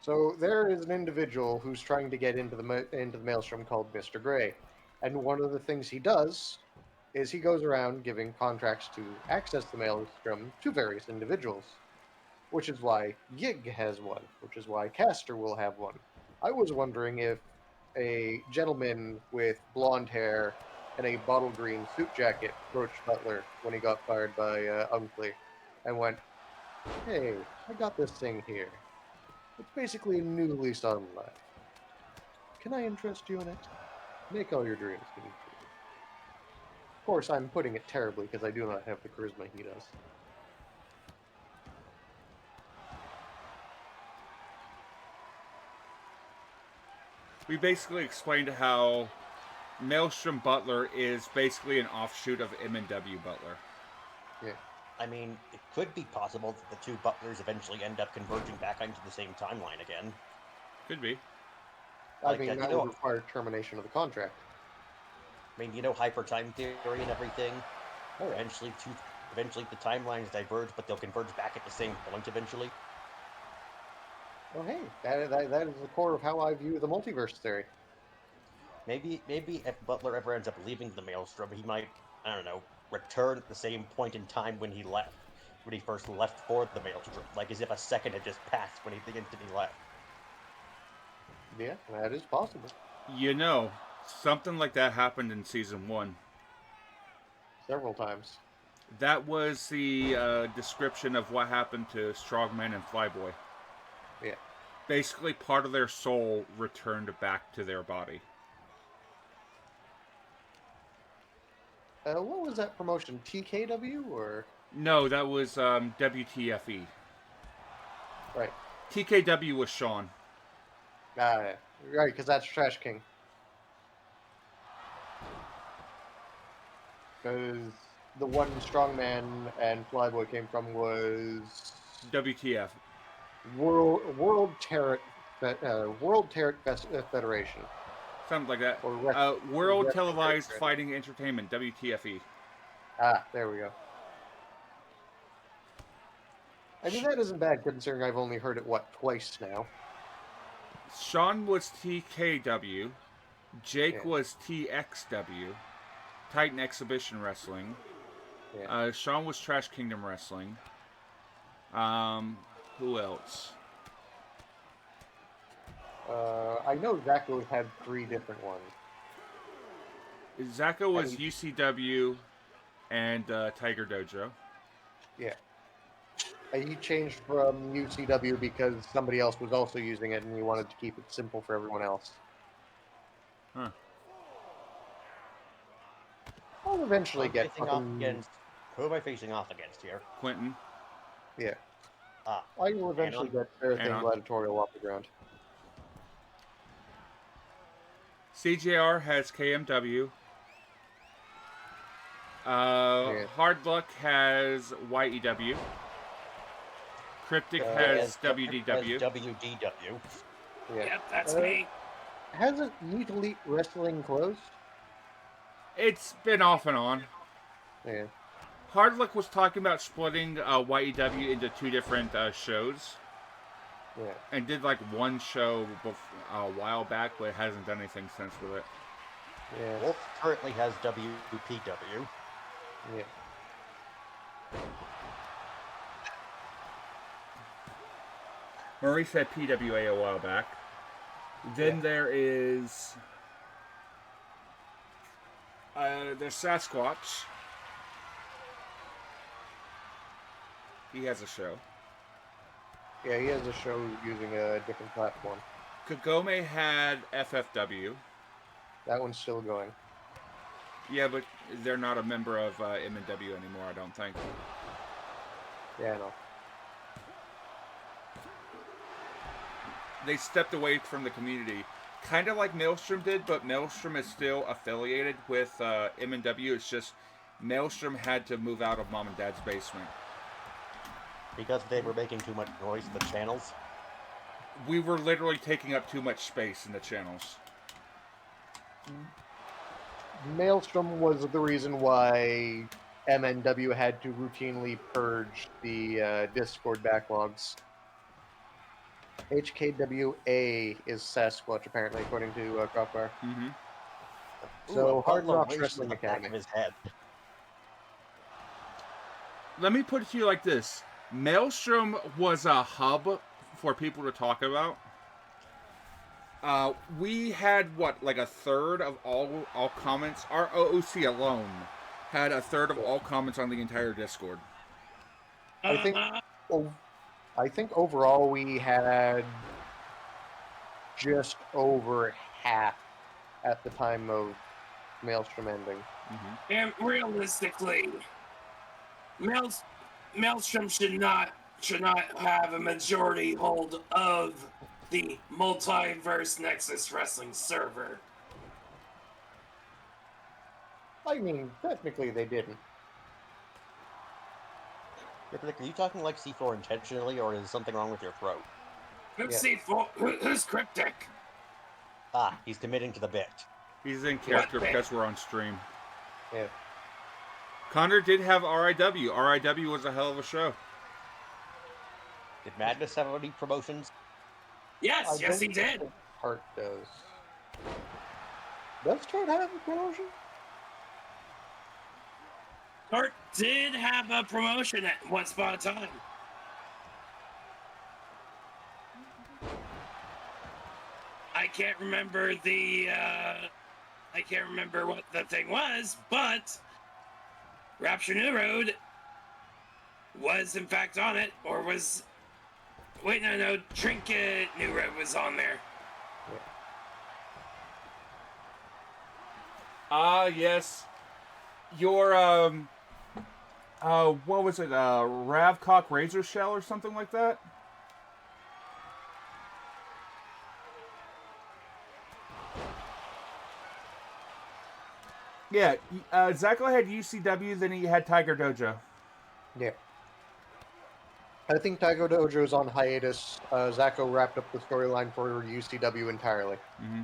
S4: So there is an individual who's trying to get into the Maelstrom called Mr. Gray, and one of the things he does is he goes around giving contracts to access the Maelstrom to various individuals, which is why Yig has one, which is why Castor will have one. I was wondering if a gentleman with blonde hair and a bottle green suit jacket approached Butler when he got fired by Unkley and went, "Hey, I got this thing here. It's basically a new lease on life. Can I interest you in it? Make all your dreams come true." Of course, I'm putting it terribly because I do not have the charisma he does.
S1: We basically explained how Maelstrom Butler is basically an offshoot of M&W Butler.
S4: Yeah.
S2: I mean, it could be possible that the two Butlers eventually end up converging back into the same timeline again.
S1: Could be.
S4: I mean, that would require termination of the contract.
S2: I mean, you know, hyper time theory and everything.
S4: Oh, yeah.
S2: Eventually the timelines diverge, but they'll converge back at the same point eventually.
S4: Well, hey, that is the core of how I view the multiverse theory.
S2: Maybe if Butler ever ends up leaving the Maelstrom, he might, I don't know, return at the same point in time when he first left for the Maelstrom, like as if a second had just passed when the instant he left.
S4: Yeah, that is possible.
S1: You know, something like that happened in Season 1.
S4: Several times.
S1: That was the description of what happened to Strongman and Flyboy.
S4: Yeah.
S1: Basically, part of their soul returned back to their body.
S4: What was that promotion? TKW or?
S1: No, that was WTFE.
S4: Right.
S1: TKW was Sean.
S4: Right, because that's Trash King. Because the one Strongman and Flyboy came from was
S1: WTF.
S4: World Terror Federation.
S1: Something like that.
S4: Or
S1: World
S4: Wrestling
S1: Televised
S4: Federation.
S1: Fighting Entertainment, WTFE.
S4: Ah, there we go. I mean, that isn't bad considering I've only heard it, twice now.
S1: Sean was TKW. Jake
S4: Yeah.
S1: was TXW. Titan Exhibition Wrestling.
S4: Yeah.
S1: Sean was Trash Kingdom Wrestling. Who else?
S4: I know Zacho had 3 different ones.
S1: Zacho was UCW and Tiger Dojo.
S4: Yeah. He changed from UCW because somebody else was also using it and he wanted to keep it simple for everyone else.
S1: Huh.
S4: I'll eventually get
S2: Who am I facing off against here?
S1: Quentin.
S4: Yeah.
S2: Ah,
S4: I will eventually get everything
S1: Anon.
S4: gladiatorial off the ground.
S1: CJR has KMW.
S4: Yeah.
S1: Hard Luck has YEW. Cryptic has WDW.
S2: WDW.
S4: Yeah.
S3: Yep, that's me.
S4: Hasn't Elite Elite Wrestling closed?
S1: It's been off and on.
S4: Yeah.
S1: Hard Luck was talking about splitting YEW into 2 different shows.
S4: Yeah.
S1: And did like one show a while back, but hasn't done anything since with it.
S4: Yeah.
S2: Wolf currently has WPW.
S4: Yeah.
S1: Maurice had PWA a while back. Then there is there's Sasquatch. He has a show.
S4: Yeah, he has a show using a different platform.
S1: Kagome had FFW.
S4: That one's still going.
S1: Yeah, but they're not a member of M&W anymore, I don't think.
S4: Yeah, I know.
S1: They stepped away from the community, kind of like Maelstrom did, but Maelstrom is still affiliated with M&W. It's just Maelstrom had to move out of Mom and Dad's basement.
S2: Because they were making too much noise in the channels.
S1: We were literally taking up too much space in the channels.
S4: Maelstrom was the reason why MNW had to routinely purge the Discord backlogs. HKWA is Sasquatch, apparently, according to Crossbar.
S1: Mm-hmm.
S4: So,
S2: a
S4: Hard
S2: butler
S4: Rock
S2: wasted
S4: Wrestling
S2: the back of
S4: Academy.
S2: his head.
S1: Let me put it to you like this. Maelstrom was a hub for people to talk about. We had, what, like a third of all comments? Our OOC alone had a third of all comments on the entire Discord.
S4: I think overall we had just over half at the time of Maelstrom ending.
S1: Mm-hmm.
S3: And realistically, Maelstrom should not have a majority hold of the Multiverse Nexus Wrestling server.
S4: I mean, technically they didn't.
S2: Are you talking like C4 intentionally, or is something wrong with your throat?
S3: Who's who's Cryptic?
S2: Ah, he's committing to the bit.
S1: He's in character
S3: What?
S1: because we're on stream.
S4: Yeah.
S1: Connor did have RIW. RIW was a hell of a show.
S2: Did Madness have any promotions?
S3: Yes, yes, he
S4: don't
S3: did.
S4: think Hart does. Does Hart have a promotion?
S3: Hart did have a promotion at once upon a time. I can't remember what the thing was, but Rapture New Road was in fact on it, or was... Wait, no, Trinket New Road was on there.
S1: Yes. Your, what was it, Ravcock Razor Shell or something like that? Yeah, Zacko had UCW, then he had Tiger Dojo.
S4: Yeah. I think Taigo Dojo's on hiatus. Zacho wrapped up the storyline for UCW entirely.
S1: Mm-hmm.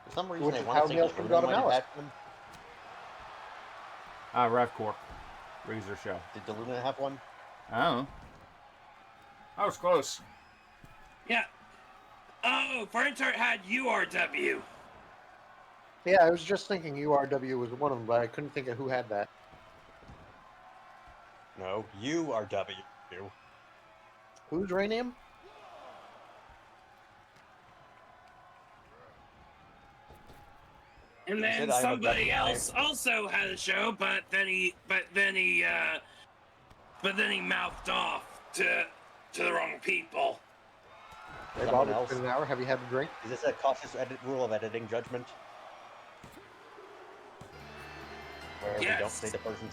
S2: For some reason,
S4: Which
S2: I
S4: is
S2: want
S4: how
S2: to say
S4: Maelstrom
S2: Deluna
S4: got a
S2: might have
S4: mallet.
S2: had one.
S1: Ravcorp Razor Shell.
S2: Did Deluna have one?
S1: Oh. I was close.
S3: Yeah. Oh, Ferntart had URW.
S4: Yeah, I was just thinking URW was one of them, but I couldn't think of who had that.
S2: No, you are W.
S4: Who's Raynam?
S3: And
S2: said
S3: then
S2: I have a
S3: somebody
S2: W9.
S3: else also had a show, but then he mouthed off to the wrong people.
S4: Hey,
S2: Someone
S4: Bob,
S2: else?
S4: it's been an hour. Have you had a drink?
S2: Is this a cautious rule of editing judgment? Where we don't
S3: Yes.
S2: say the person's...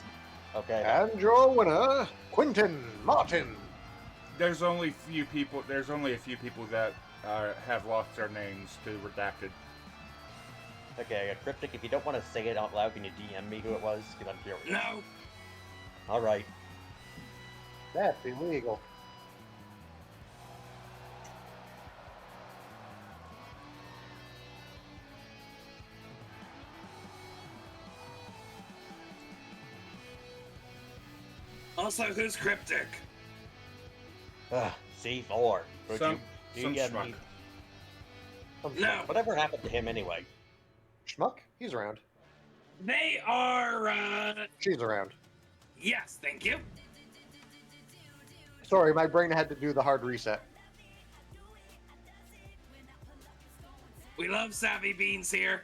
S2: Okay.
S4: And your winner, Quentin Martin.
S1: There's only a few people that have lost their names to redacted.
S2: Okay, Cryptic, if you don't want to say it out loud, can you DM me who it was? Because I'm curious.
S3: No.
S2: Alright.
S4: That's illegal.
S3: Also, who's Cryptic?
S2: C4. Would
S1: Some
S2: you get
S1: schmuck.
S2: me?
S3: No.
S2: Whatever happened to him anyway?
S4: Schmuck? He's around.
S3: They are,
S4: She's around.
S3: yes, thank you.
S4: Sorry, my brain had to do the hard reset.
S3: We love Savvy Beans here.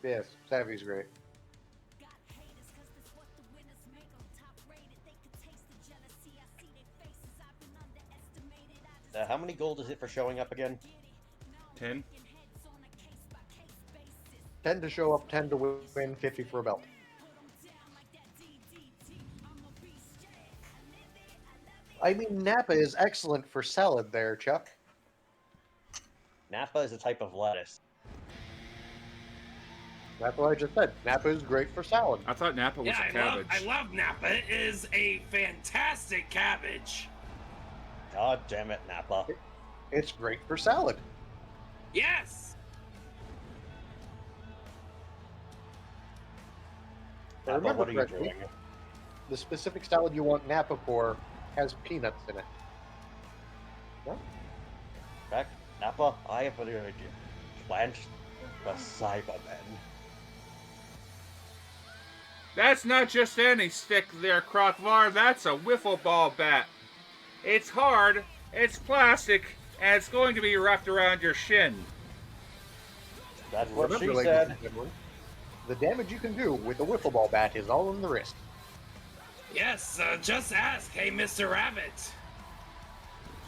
S4: Yes, Savvy's great.
S2: How many gold is it for showing up again?
S1: 10?
S4: 10 to show up, 10 to win, 50 for a belt. I mean, Napa is excellent for salad there, Chuck.
S2: Napa is a type of lettuce.
S4: That's what I just said. Napa is great for salad.
S1: I thought Napa was
S3: Yeah,
S1: a cabbage.
S3: I love Napa. It is a fantastic cabbage.
S2: God damn it, Napa.
S4: It's great for salad.
S3: Yes.
S4: I
S2: Napa,
S4: remember
S2: what are you
S4: correctly,
S2: doing?
S4: the specific salad you want Napa for has peanuts in it. No?
S2: In fact, Napa, I have an idea. Plant the Cybermen.
S1: That's not just any stick there, Crocvar. That's a wiffle ball bat. It's hard, it's plastic, and it's going to be wrapped around your shin.
S2: That's what
S4: Remember,
S2: she
S4: ladies
S2: said.
S4: and gentlemen, the damage you can do with a wiffle ball bat is all in the wrist.
S3: Yes, just ask, hey, Mr. Rabbit.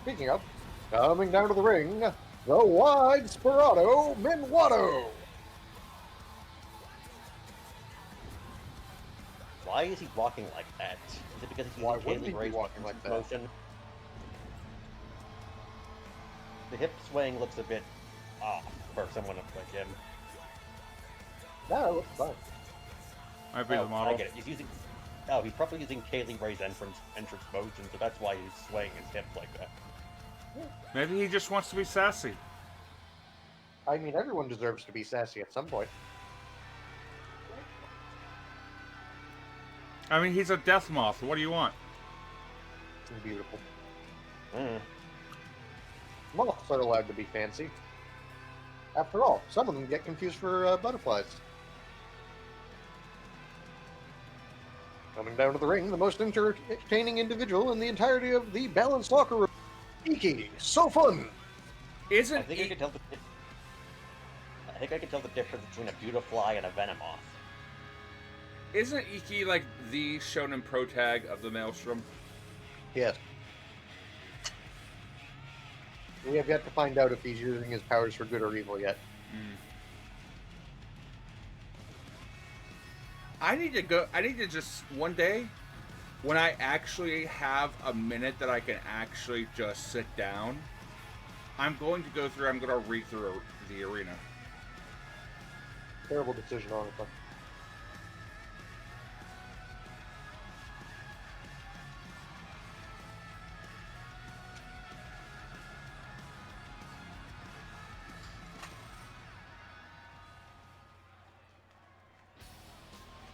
S4: Speaking of, coming down to the ring, the wide Sperato Minuano.
S2: Why is he walking like that? Is it because he's
S4: Why
S2: using
S4: wouldn't he
S2: Kaylee
S4: be
S2: Ray's
S4: walking like that?
S2: motion? The hip swaying looks a bit off for someone like him.
S4: No, it looks fine.
S1: Might be the
S2: Oh,
S1: model.
S2: I get it. He's using. Oh, he's probably using Kaylee Ray's entrance motion, so that's why he's swaying his hip like that.
S1: Maybe he just wants to be sassy.
S4: I mean, everyone deserves to be sassy at some point.
S1: I mean, he's a death moth. What do you want?
S4: It's beautiful.
S2: Mm.
S4: Moths are allowed to be fancy. After all, some of them get confused for butterflies. Coming down to the ring, the most entertaining individual in the entirety of the balanced locker room. Iki, so fun!
S1: Isn't
S2: I think I can tell the difference between a Beautifly and a Venomoth.
S1: Isn't Iki like the shonen pro tag of the Maelstrom?
S4: Yes. We have yet to find out if he's using his powers for good or evil yet.
S1: I need to just one day, when I actually have a minute that I can actually just sit down, I'm going to read through the arena.
S4: Terrible decision, honestly.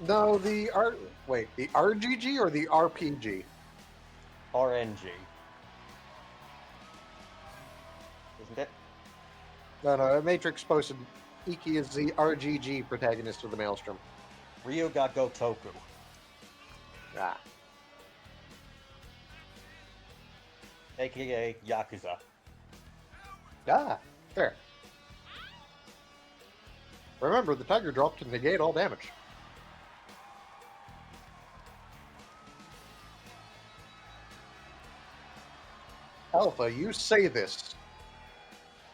S4: No, the RGG or the RPG?
S2: RNG. Isn't it?
S4: No, Matrix posted Iki is the RGG protagonist of the Maelstrom.
S2: Ryuga Gotoku.
S4: Ah.
S2: AKA Yakuza.
S4: Ah, fair. Remember, the Tiger Drop can negate all damage. Alpha, you say this.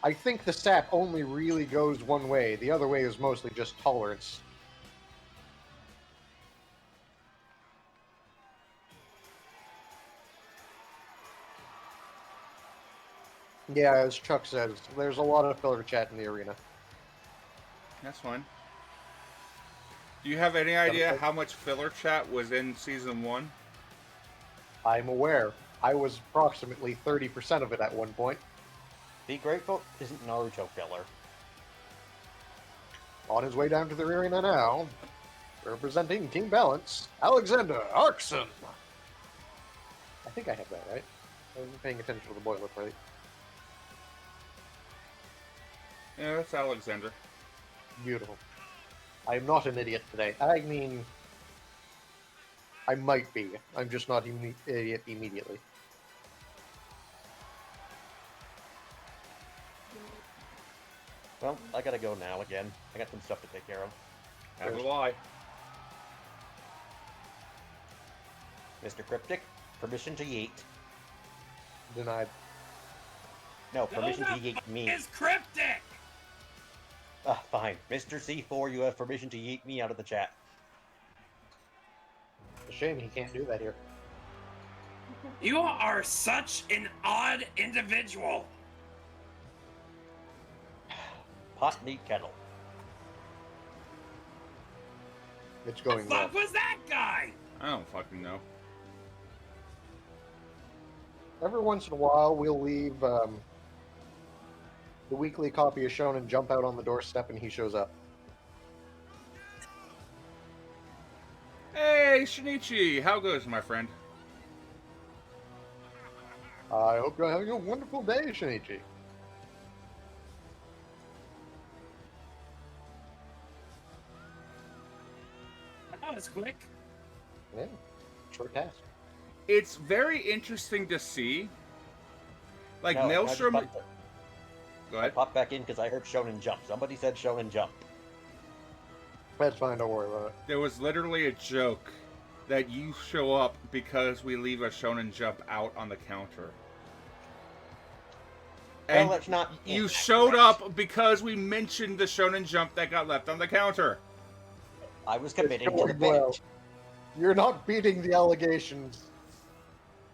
S4: I think the sap only really goes one way. The other way is mostly just tolerance. Yeah, as Chuck says, there's a lot of filler chat in the arena.
S1: That's fine. Do you have any idea how much filler chat was in season 1?
S4: I'm aware. I was approximately 30% of it at one point.
S2: Be grateful isn't Naruto filler.
S4: On his way down to the arena now, representing Team Balance, Alexander Arkson. I think I have that right. I wasn't paying attention to the boilerplate.
S1: Yeah, that's Alexander.
S4: Beautiful. I am not an idiot today. I mean, I might be. I'm just not an idiot immediately.
S2: Well, I gotta go now again. I got some stuff to take care of.
S1: As will I.
S2: Mr. Cryptic, permission to yeet.
S4: Denied.
S2: No, permission to yeet me.
S3: It's cryptic.
S2: Fine. Mr. C4, you have permission to yeet me out of the chat.
S4: It's a shame he can't do that here.
S3: You are such an odd individual.
S2: Pot meat kettle.
S4: It's
S3: The
S4: going well.
S3: fuck was that guy?
S1: I don't fucking know.
S4: Every once in a while, we'll leave the weekly copy of Shonen Jump out on the doorstep, and he shows up.
S1: Hey, Shinichi, how goes, my friend?
S4: I hope you're having a wonderful day, Shinichi.
S3: That was quick.
S4: Yeah, short task.
S1: It's very interesting to see. Like,
S2: No,
S1: Maelstrom...
S2: I
S1: Go ahead.
S2: popped back in because I heard Shonen Jump. Somebody said Shonen Jump.
S4: That's fine, don't worry about it.
S1: There was literally a joke that you show up because we leave a Shonen Jump out on the counter. And
S2: Well, that's not
S1: you
S2: inaccurate.
S1: showed up because we mentioned the Shonen Jump that got left on the counter.
S2: I was committing to the
S4: going
S2: bit.
S4: well. You're not beating the allegations.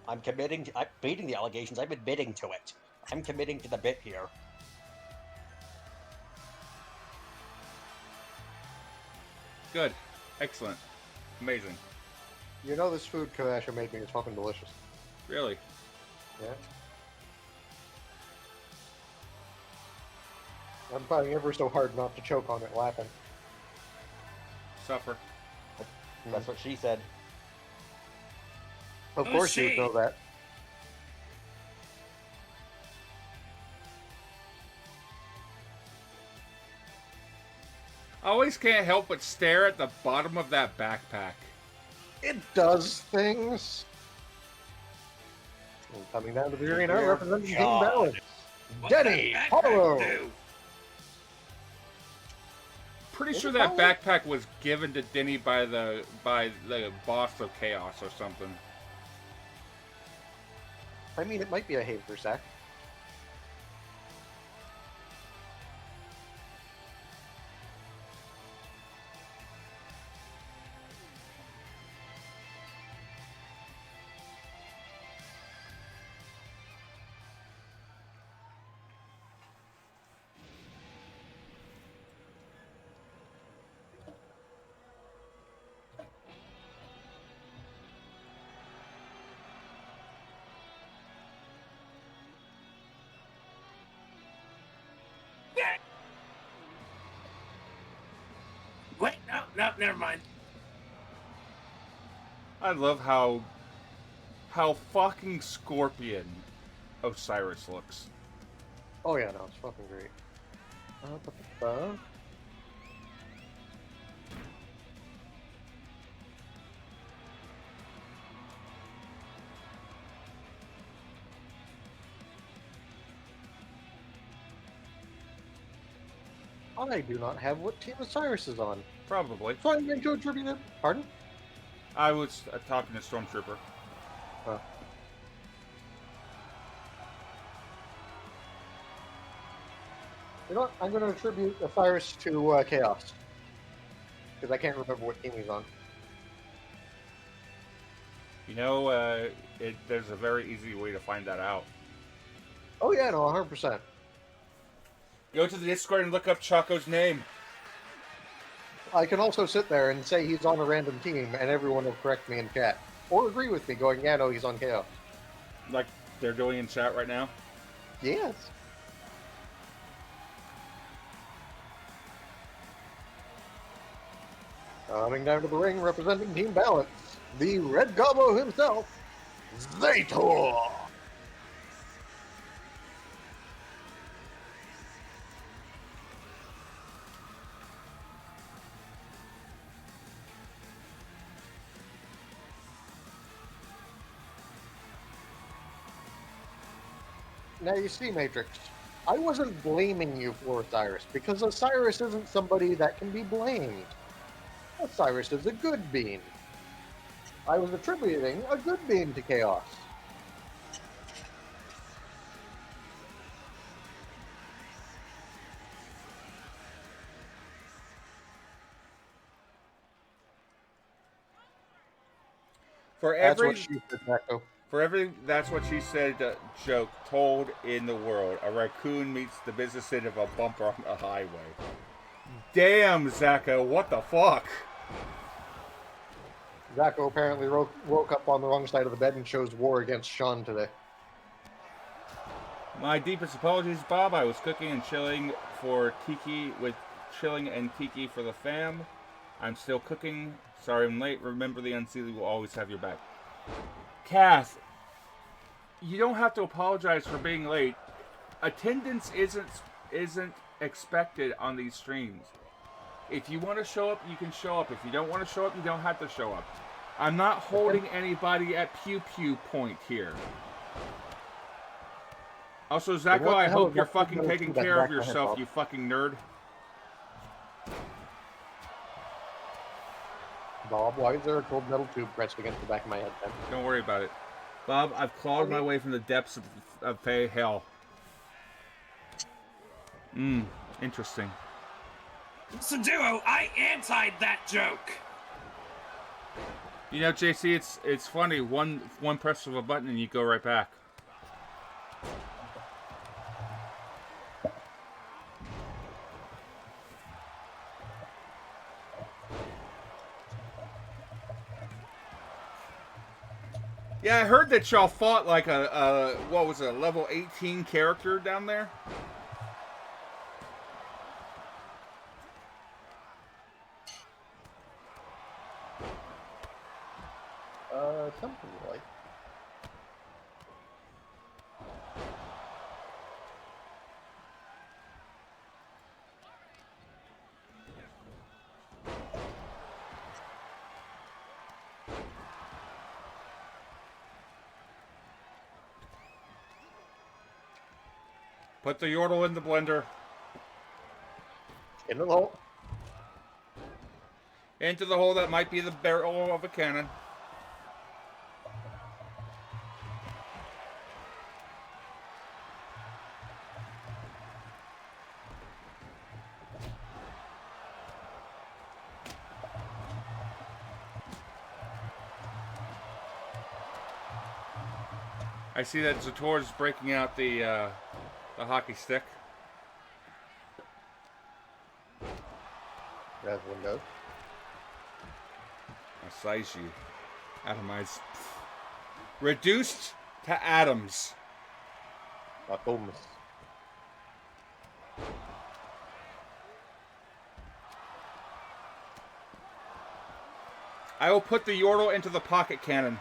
S2: I'm beating the allegations. I'm admitting to it. I'm committing to the bit here.
S1: Good. Excellent. Amazing.
S4: You know this food Kavasha made me is fucking delicious.
S1: Really.
S4: Yeah. I'm trying ever so hard not to choke on it laughing.
S1: Suffer.
S2: That's what she said.
S4: Of
S3: Oh,
S4: course you
S3: shit.
S4: know that.
S1: I always can't help but stare at the bottom of that backpack.
S4: It does things. And coming down to the arena,
S2: Dear
S4: representing Team
S2: God.
S4: Balance.
S3: What
S4: Denny
S3: did that backpack
S4: Hollow.
S3: do?
S1: Pretty
S4: Is
S1: sure
S4: it
S1: that
S4: Hollow?
S1: backpack was given to Denny by the boss of Chaos or something.
S4: I mean, it might be a Haver sack.
S3: Wait, no, never mind.
S1: I love how fucking scorpion Osiris looks.
S4: Oh yeah, no, it's fucking great. Ba-ba-ba. I do not have what Team Osiris is on,
S1: Probably.
S4: so I'm going to attribute it. Pardon?
S1: I was talking to Stormtrooper.
S4: You know what? I'm going to attribute Osiris to Chaos. Because I can't remember what team he's on.
S1: You know, there's a very easy way to find that out.
S4: Oh yeah, no, 100%.
S1: Go to the Discord and look up Choco's name.
S4: I can also sit there and say he's on a random team, and everyone will correct me in chat. Or agree with me, going, yeah, no, he's on Chaos.
S1: Like they're doing in chat right now.
S4: Yes. Coming down to the ring, representing Team Balance, the Red Gobbo himself, Zator! Now you see, Matrix, I wasn't blaming you for Osiris, because Osiris isn't somebody that can be blamed. Osiris is a good being. I was attributing a good being to Chaos.
S1: For
S4: That's
S1: every
S4: what she said, Zacho.
S1: For every that's what she said joke told in the world, a raccoon meets the business end of a bumper on the highway. Damn, Zacho, what the fuck?
S4: Zacho apparently woke up on the wrong side of the bed and chose war against Sean today.
S1: My deepest apologies, Bob. I was cooking and chilling for Kiki chilling and Kiki for the fam. I'm still cooking. Sorry I'm late. Remember, the Unseelie will always have your back. Cass, you don't have to apologize for being late. Attendance isn't expected on these streams. If you want to show up, you can show up. If you don't want to show up, you don't have to show up. I'm not holding anybody at pew-pew point here. Also, Zacho, I hope you're fucking taking care of yourself, you fucking nerd.
S4: Bob, why is there a cold metal tube pressed against the back of my head then?
S1: Don't worry about it. Bob, I've clawed my way from the depths of Fey hell. Interesting.
S3: So, Duo, I antied that joke.
S1: You know, JC, it's funny. One press of a button and you go right back. Yeah, I heard that y'all fought like a what was it, a level 18 character down there?
S4: Something like.
S1: Put the Yordle in the blender.
S4: In the hole.
S1: Into the hole that might be the barrel of a cannon. I see that Zator's breaking out the hockey stick.
S4: As one does.
S1: I size you. Atomized. Reduced to atoms.
S4: Atoms.
S1: I will put the Yordle into the pocket cannon.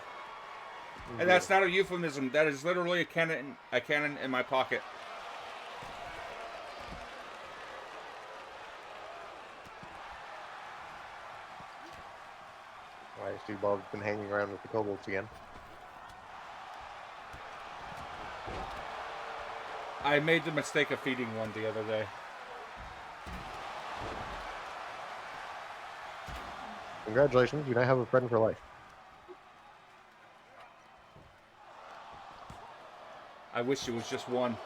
S1: And that's not a euphemism. That is literally a cannon in my pocket.
S4: I see Bob's been hanging around with the kobolds again.
S1: I made the mistake of feeding one the other day.
S4: Congratulations, you now have a friend for life.
S1: I wish it was just one.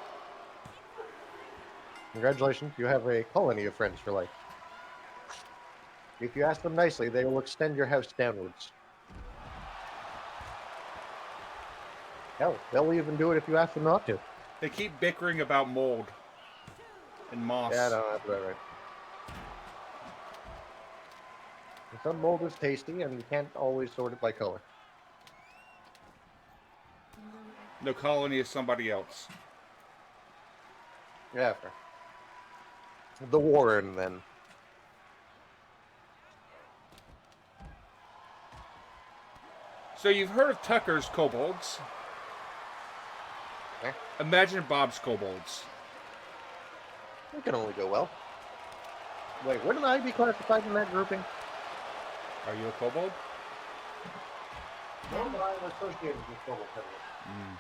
S4: Congratulations, you have a colony of friends for life. If you ask them nicely, they will extend your house downwards. Hell, they'll even do it if you ask them not to.
S1: They keep bickering about mold and moss.
S4: Yeah, no, that's about right. And some mold is tasty, and you can't always sort it by color.
S1: No, colony is somebody else.
S4: Yeah, fair. The Warren, then.
S1: So you've heard of Tucker's kobolds.
S4: Eh?
S1: Imagine Bob's kobolds.
S4: It can only go well. Wait, wouldn't I be classified in that grouping?
S1: Are you a kobold?
S4: No, but I'm associated with kobold settlement.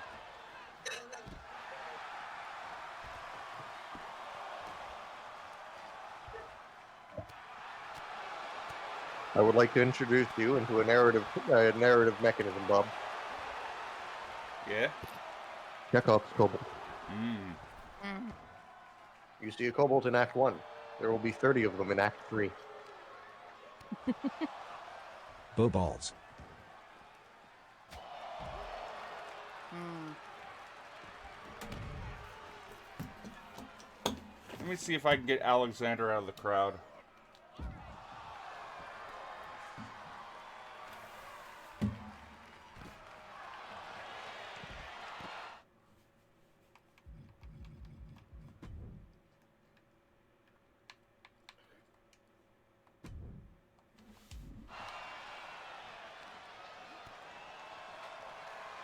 S4: I would like to introduce you into a narrative mechanism, Bob.
S1: Yeah?
S4: Chekhov's kobold.
S1: Mm.
S4: You see a kobold in Act 1. There will be 30 of them in Act 3.
S5: Boballs.
S1: Let me see if I can get Alexander out of the crowd.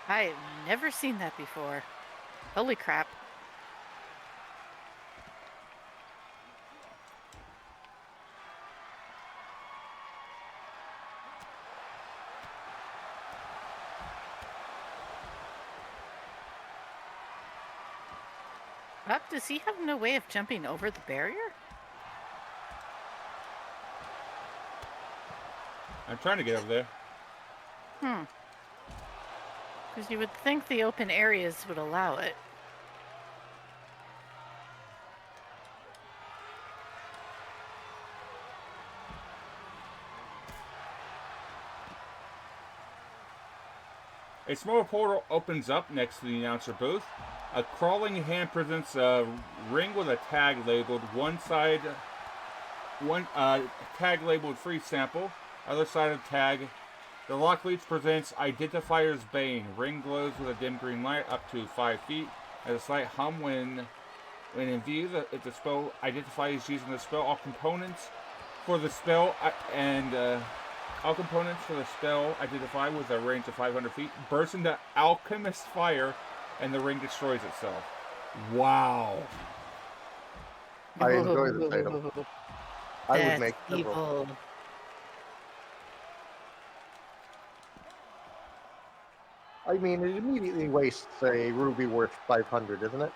S5: I've never seen that before. Holy crap. Up, does he have no way of jumping over the barrier?
S1: I'm trying to get over there.
S5: Because you would think the open areas would allow it.
S1: A small portal opens up next to the announcer booth. A crawling hand presents a ring with a tag labeled tag labeled free sample. Other side of the tag, the lock leads presents Identifier's Bane. Ring glows with a dim green light up to 5 feet. As a slight hum when in view, if the spell Identifier is using the spell, all components for the spell identify with a range of 500 feet burst into alchemist fire, and the ring destroys itself. Wow.
S4: I enjoy this item. I would make several.
S5: Evil.
S4: I mean, it immediately wastes a ruby worth 500, isn't it?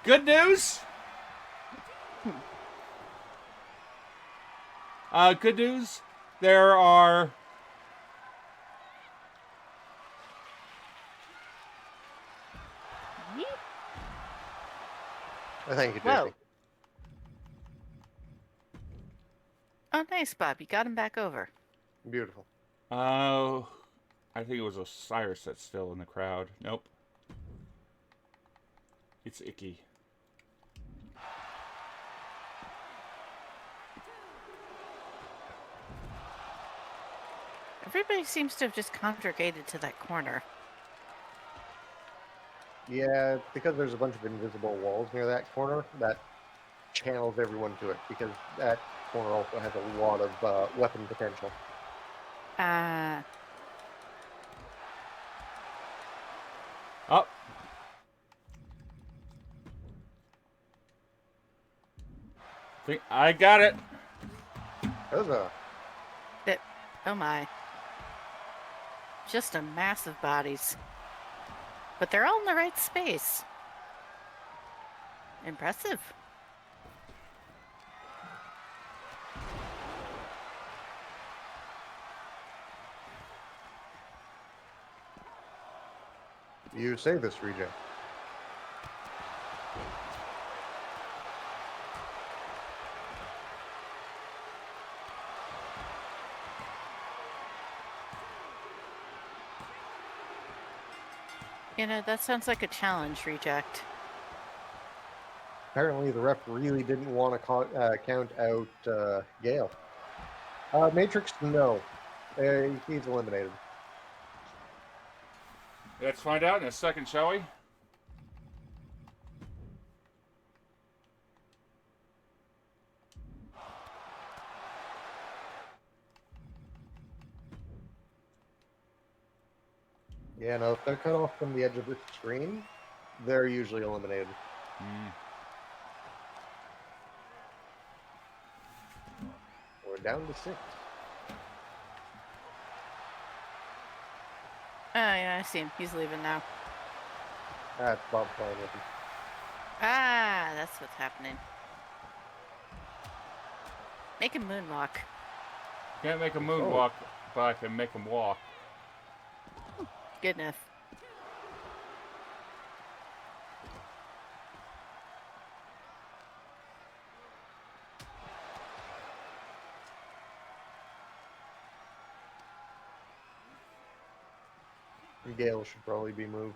S1: Good news? Good news. There are...
S4: Thank you,
S5: Whoa.
S4: JP.
S5: Oh, nice, Bob. You got him back over.
S4: Beautiful.
S1: I think it was Osiris that's still in the crowd. Nope. It's Icky.
S5: Everybody seems to have just congregated to that corner.
S4: Yeah, because there's a bunch of invisible walls near that corner, that channels everyone to it, because that corner also has a lot of weapon potential.
S1: Up. I got it.
S4: Huzzah.
S5: Oh my. Just a mass of bodies. But they're all in the right space. Impressive.
S4: You say this, Reject.
S5: You know, that sounds like a challenge, Reject.
S4: Apparently, the ref really didn't want to count out Gale. Matrix, no. He's eliminated.
S1: Let's find out in a second, shall we?
S4: Yeah, no, if they're cut off from the edge of the screen, they're usually eliminated. We're down to 6.
S5: Oh, yeah, I see him. He's leaving now.
S4: That's Bob playing with him.
S5: Ah, that's what's happening. Make him moonwalk.
S1: Can't make a
S4: Oh.
S1: moonwalk, but I can make him walk.
S5: Good enough.
S4: Gale should probably be moved.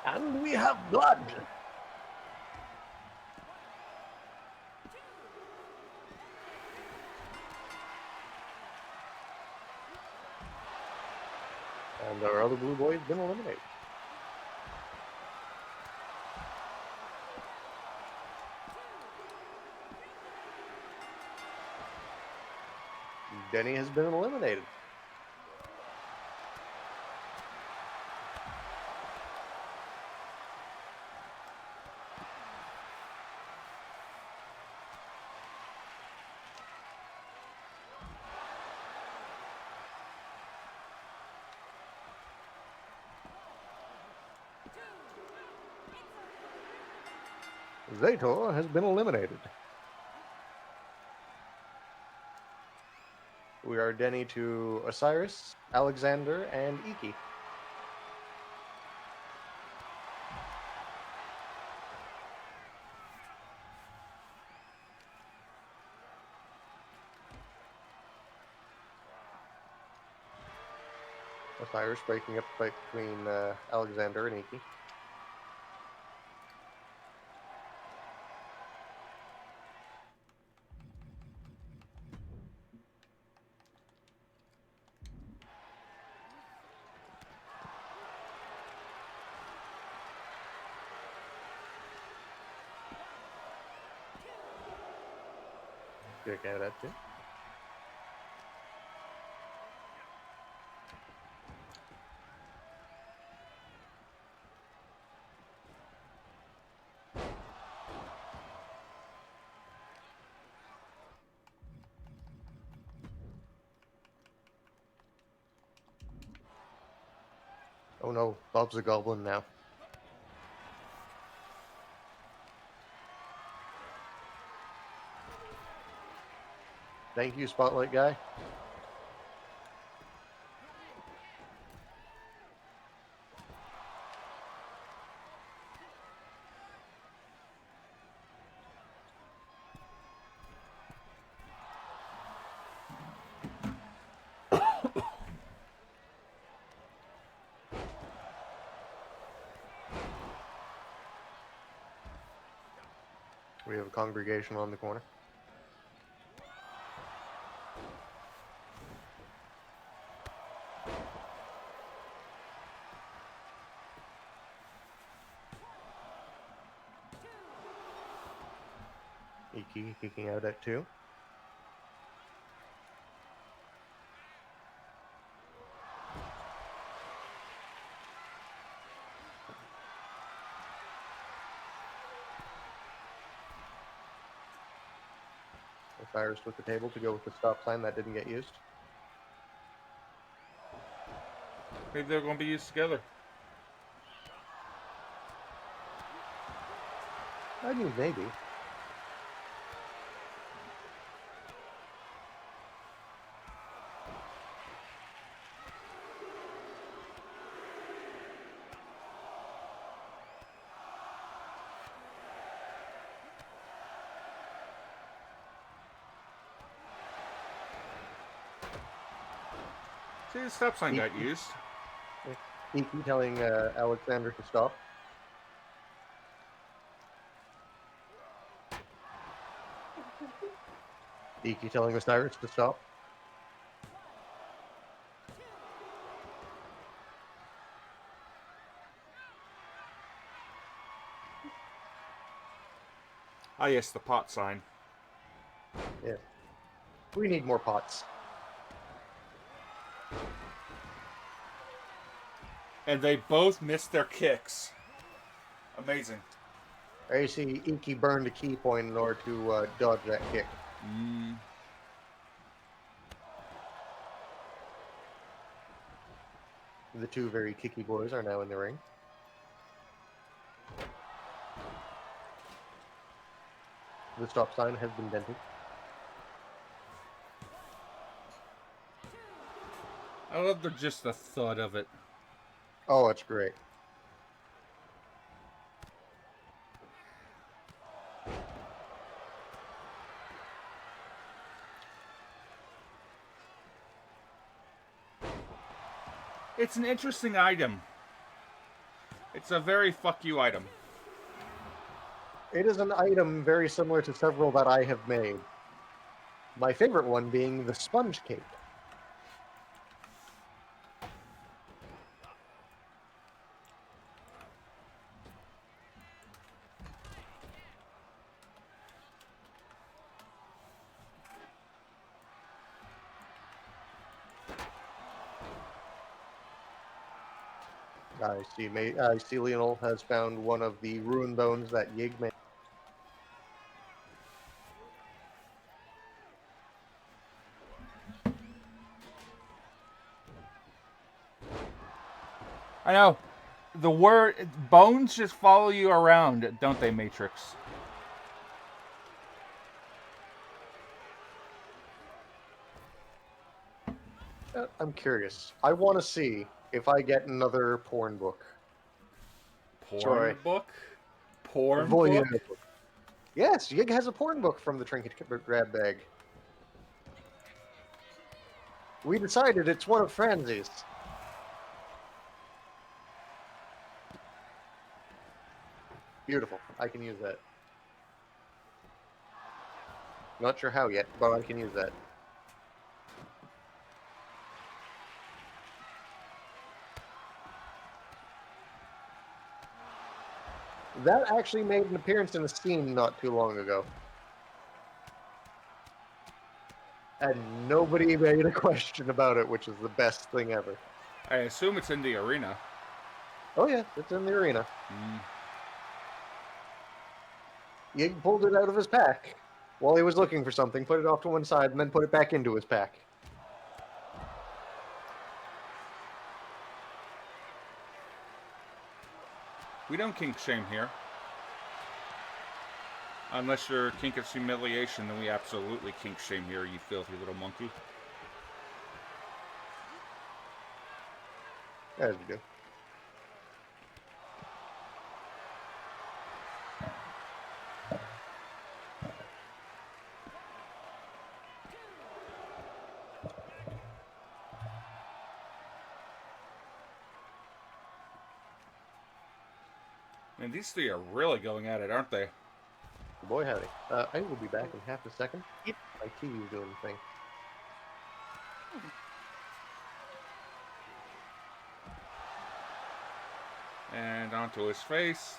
S4: And we have blood! And our other blue boy has been eliminated. Denny has been eliminated. Zator has been eliminated. We are Denny to Osiris, Alexander, and Iki. Osiris breaking up the fight between Alexander and Iki. Check out that too. Oh no, Bob's a goblin now. Thank you, Spotlight Guy. We have a congregation on the corner. Iki kicking out at 2. Osiris with the table to go with the stop sign that didn't get used.
S1: Maybe they're going to be used together.
S4: I mean, maybe.
S1: See, the stop sign got used.
S4: Iki telling Alexander to stop. Iki telling Osiris to stop.
S1: Ah, yes, the pot sign.
S4: Yeah. We need more pots.
S1: And they both missed their kicks. Amazing.
S4: I see Iki burned a key point in order to dodge that kick. The two very kicky boys are now in the ring. The stop sign has been dented.
S1: I love just the thud of it.
S4: Oh, it's great.
S1: It's an interesting item. It's a very fuck you item.
S4: It is an item very similar to several that I have made. My favorite one being the sponge cake. I see Lionel has found one of the ruin bones that Yig made.
S1: I know. The word bones just follow you around, don't they, Matrix?
S4: I'm curious. I want to see if I get another porn book.
S1: Porn
S4: Sorry.
S1: book? Porn
S4: Voyeur
S1: book?
S4: book. Yes, Yig has a porn book from the trinket grab bag. We decided it's one of Franzi's. Beautiful. I can use that. Not sure how yet, but I can use that. That actually made an appearance in a scene not too long ago. And nobody made a question about it, which is the best thing ever.
S1: I assume it's in the arena.
S4: Oh yeah, it's in the arena.
S1: Mm.
S4: Yig pulled it out of his pack while he was looking for something, put it off to one side, and then put it back into his pack.
S1: We don't kink shame here. Unless your kink is humiliation, then we absolutely kink shame here, you filthy little monkey.
S4: As we do.
S1: Man, these three are really going at it, aren't they?
S4: Boy howdy. I will be back in half a second.
S5: Yep.
S4: My TV's doing the thing.
S1: And onto his face.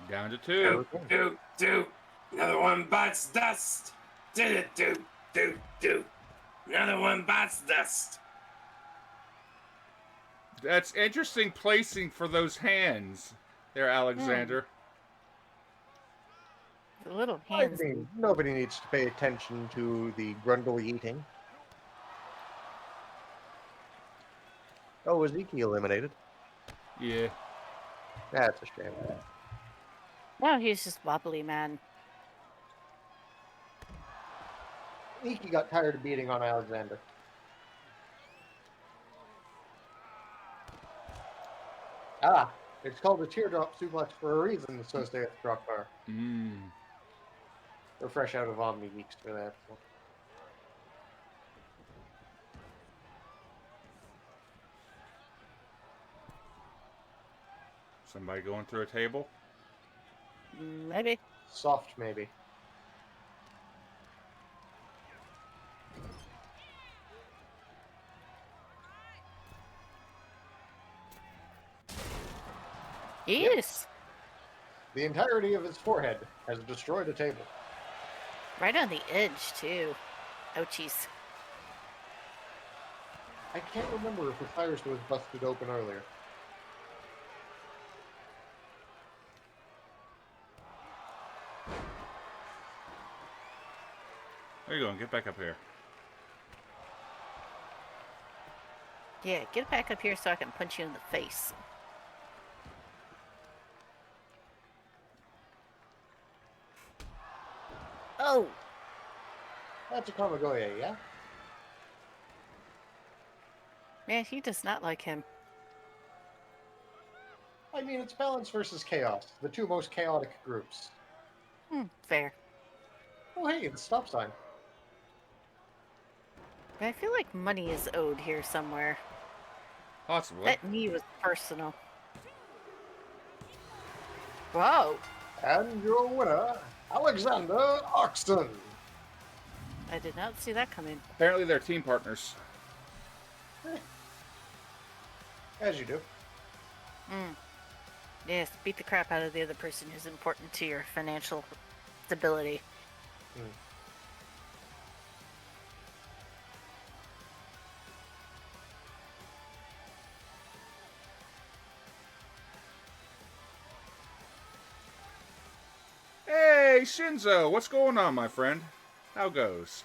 S1: Down to two.
S3: Do. Another one bites dust. Do. Another one bites dust.
S1: That's interesting placing for those hands there, Alexander.
S5: The little
S4: I
S5: hands.
S4: mean, nobody needs to pay attention to the grundle eating. Oh, was Iki eliminated?
S1: Yeah.
S4: That's a shame.
S5: No, he's just wobbly, man.
S4: Iki got tired of beating on Alexander. Ah, it's called a teardrop suplex for a reason, associated with Rock Bar. We're fresh out of Omni Weeks for that. So.
S1: Somebody going through a table?
S5: Maybe.
S4: Soft, maybe.
S5: Yes.
S4: The entirety of his forehead has destroyed a table.
S5: Right on the edge, too. Ouchies.
S4: I can't remember if the tires was busted open earlier.
S1: Where are you going? Get back up here.
S5: Yeah, get back up here so I can punch you in the face. Oh!
S4: That's a Kamagoye, yeah?
S5: Man, he does not like him.
S4: I mean, it's balance versus chaos. The two most chaotic groups.
S5: Fair.
S4: Oh, hey, the stop sign.
S5: But I feel like money is owed here somewhere.
S1: Possibly.
S5: That knee was personal. Whoa!
S4: And your winner, Alexander Oxton.
S5: I did not see that coming.
S1: Apparently they're team partners.
S4: As you do.
S5: Yes, beat the crap out of the other person who's important to your financial stability.
S1: Hey, Shinzo, what's going on, my friend? How goes?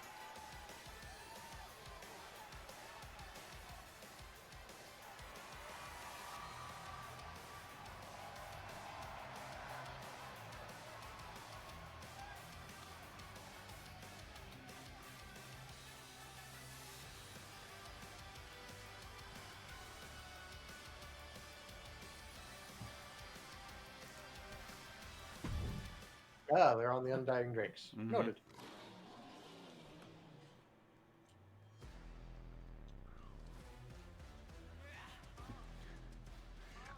S4: Yeah, they're on the Undying Drakes. Noted.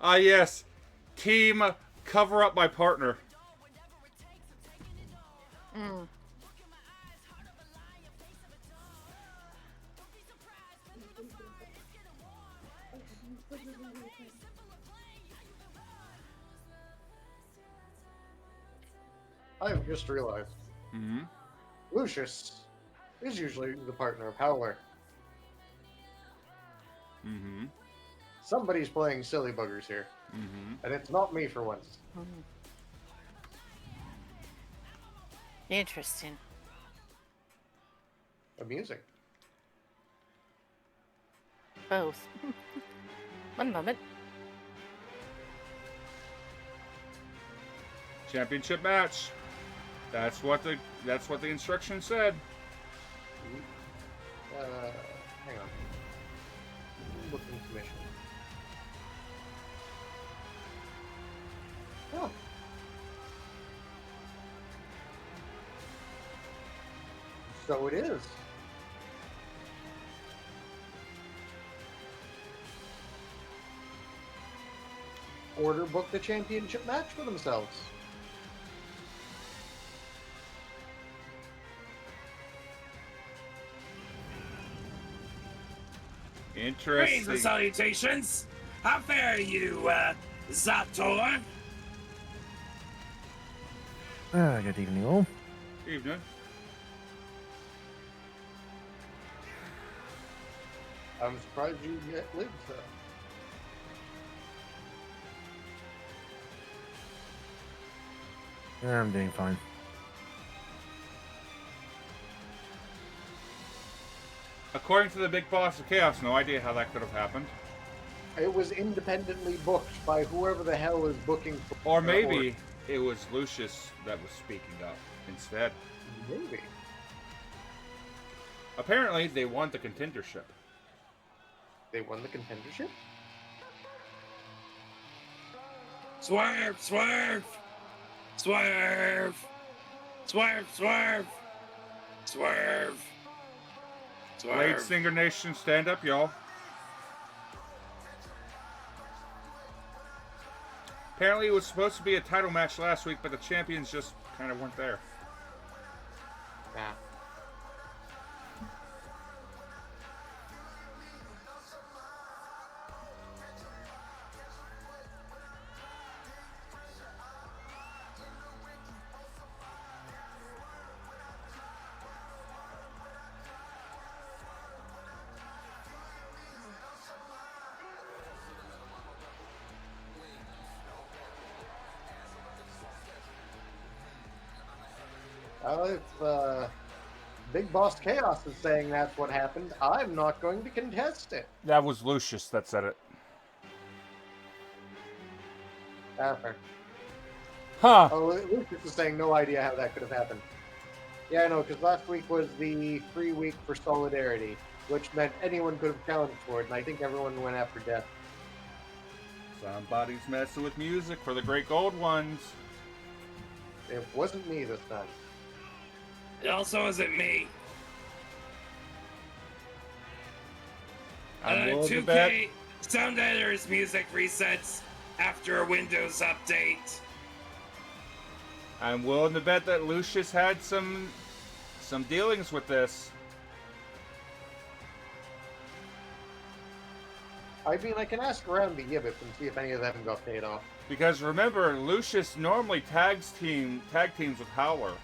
S1: Ah, yes. Team cover up my partner.
S4: I've just realized. Lucius is usually the partner of Howler. Somebody's playing silly buggers here. And it's not me for once.
S5: Interesting.
S4: Amusing.
S5: Both. One moment.
S1: Championship match. That's what the instructions said.
S4: Hang on. Booking commission. Oh. So it is. Order booked the championship match for themselves.
S3: Greetings
S1: Interesting.
S3: and salutations. How fare you, Zator?
S6: Good evening, all.
S1: Evening.
S4: I'm surprised you lived so.
S6: I'm doing fine.
S1: According to the big boss of Chaos, no idea how that could have happened.
S4: It was independently booked by whoever the hell is booking for.
S1: Or maybe it was Lucius that was speaking up instead.
S4: Maybe.
S1: Apparently, they won the contendership.
S4: They won the contendership?
S3: Swerve, swerve! Swerve! Swerve, swerve! Swerve!
S1: Blade
S3: Swerve!
S1: Singer Nation, stand up, y'all. Apparently, it was supposed to be a title match last week, but the champions just kind of weren't there.
S4: Nah. Well, if Big Boss Chaos is saying that's what happened, I'm not going to contest it.
S1: That was Lucius that said it.
S4: Fair.
S1: Huh.
S4: Oh, Lucas is saying no idea how that could have happened. Yeah, I know, because last week was the free week for Solidarity, which meant anyone could have challenged for it, and I think everyone went after Death.
S1: Somebody's messing with music for the great gold ones.
S4: It wasn't me this time.
S3: It also isn't me.
S1: I'm willing to bet.
S3: 2K Sound Editor's music resets after a Windows update.
S1: I'm willing to bet that Lucius had some dealings with this.
S4: I mean, I can ask around the Yibbit and see if any of them got paid off.
S1: Because remember, Lucius normally tag teams with Howler.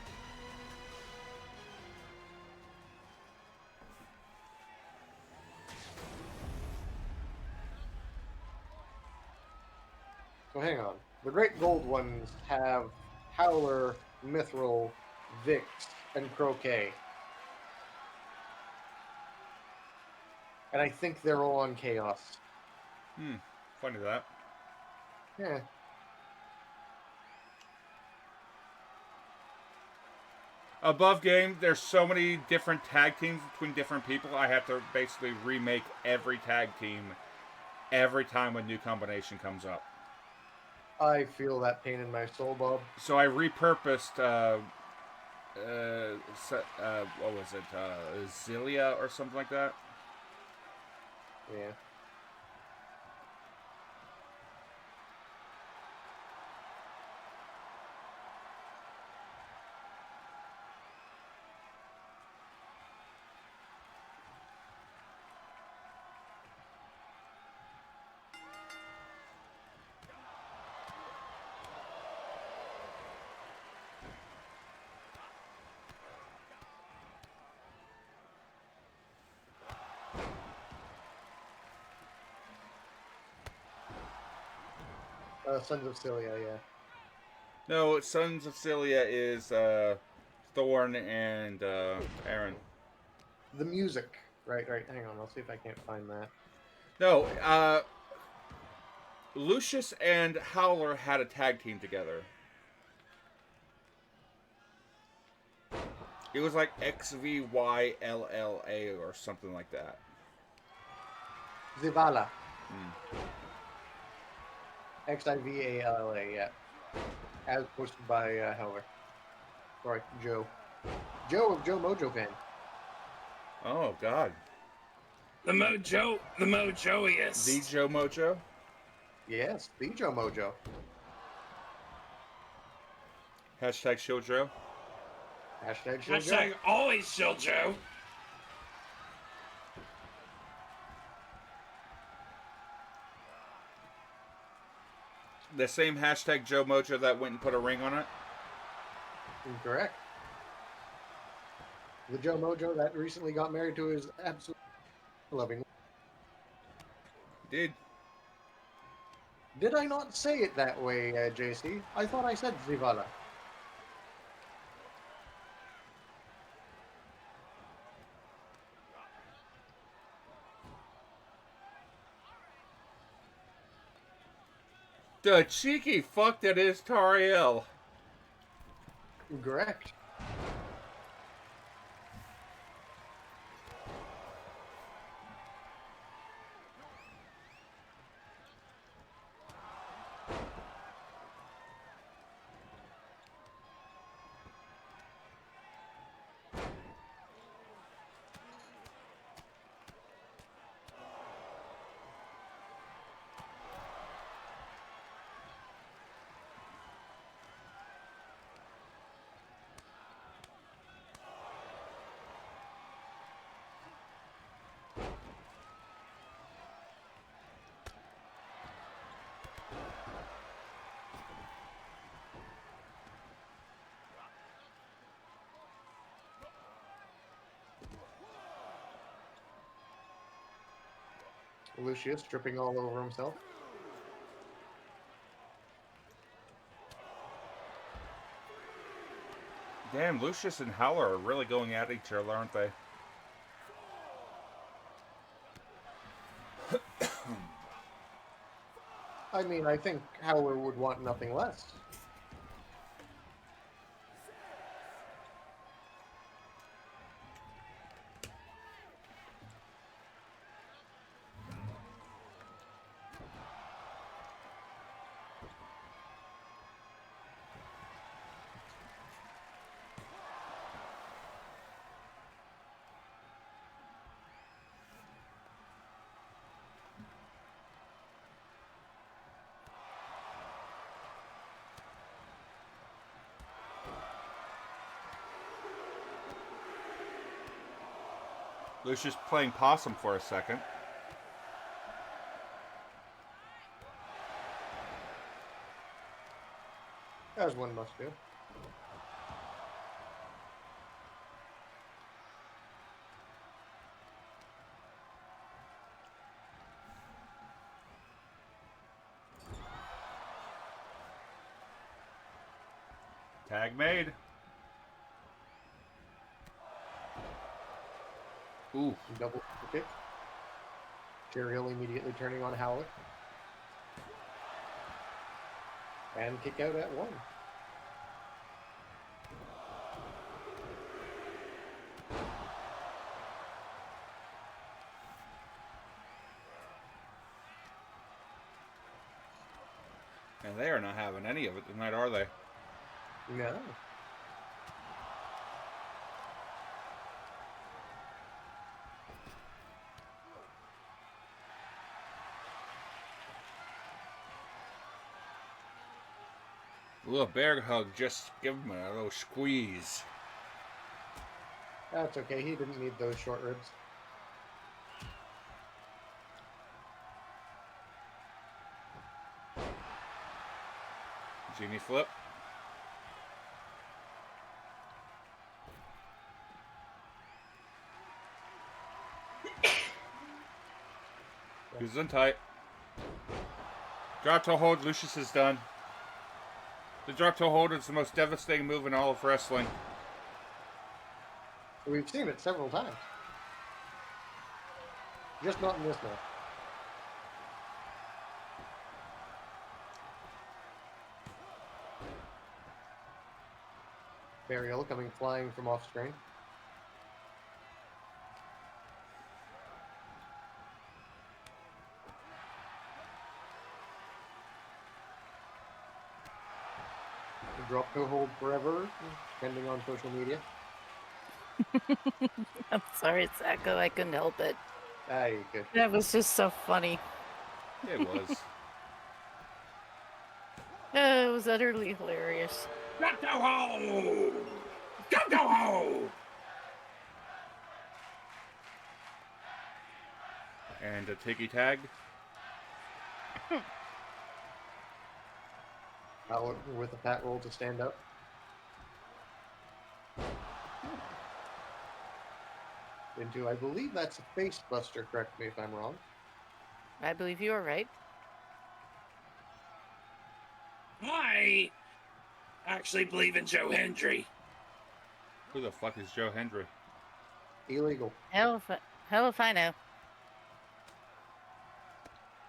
S4: So hang on. The Great Gold ones have Howler, Mithril, Vix, and Croquet. And I think they're all on Chaos.
S1: Funny that.
S4: Yeah.
S1: Above game, there's so many different tag teams between different people. I have to basically remake every tag team every time a new combination comes up.
S4: I feel that pain in my soul, Bob.
S1: So I repurposed, what was it, Zilia or something like that?
S4: Yeah. Sons of Cilia, yeah.
S1: No, Sons of Cilia is Thorn and Aaron.
S4: The music. Right. Hang on, I'll see if I can't find that.
S1: No, Lucius and Howler had a tag team together. It was like XVYLLA or something like that.
S4: Zivala. Xivalla, yeah. As posted by Howler. Sorry, Joe. Joe of Joe Mojo fan.
S1: Oh, God.
S3: The Mojoiest.
S1: The Joe Mojo?
S4: Yes, the Joe Mojo.
S1: Hashtag Shield Joe.
S4: Hashtag Shield Joe.
S3: Hashtag always Shield Joe.
S1: The same hashtag Joe Mojo that went and put a ring on it?
S4: Incorrect. The Joe Mojo that recently got married to his absolute loving.
S1: Did.
S4: Did I not say it that way, JC? I thought I said Zivala.
S1: The cheeky fuck that is Tariel.
S4: Correct. Lucius tripping all over himself.
S1: Damn, Lucius and Howler are really going at each other, aren't they?
S4: I mean, I think Howler would want nothing less.
S1: Lucius playing possum for a second.
S4: As one must do.
S1: Tag made. Ooh.
S4: Double kick. Jerriel immediately turning on Howler. And kick out at 1.
S1: And they are not having any of it tonight, are they?
S4: No.
S1: A little bear hug, just give him a little squeeze.
S4: That's okay. He didn't need those short ribs.
S1: Genie flip. He's in tight. Drop toe hold, Lucius is done. The drop toe hold is the most devastating move in all of wrestling.
S4: We've seen it several times. Just not in this match. Burial coming flying from off screen. Drop to hold forever, depending on social media.
S5: I'm sorry, Sacco. I couldn't help it.
S4: Ah, you good.
S5: That was just so funny.
S1: It was.
S5: It was utterly hilarious.
S3: Drop toe hold! Drop toe hold!
S1: And a tiki tag.
S4: Howler with a pat roll to stand up. Into, I believe that's a face buster, correct me if I'm wrong.
S5: I believe you are right.
S3: I actually believe in Joe Hendry.
S1: Who the fuck is Joe Hendry?
S4: Illegal.
S5: Hell if I know.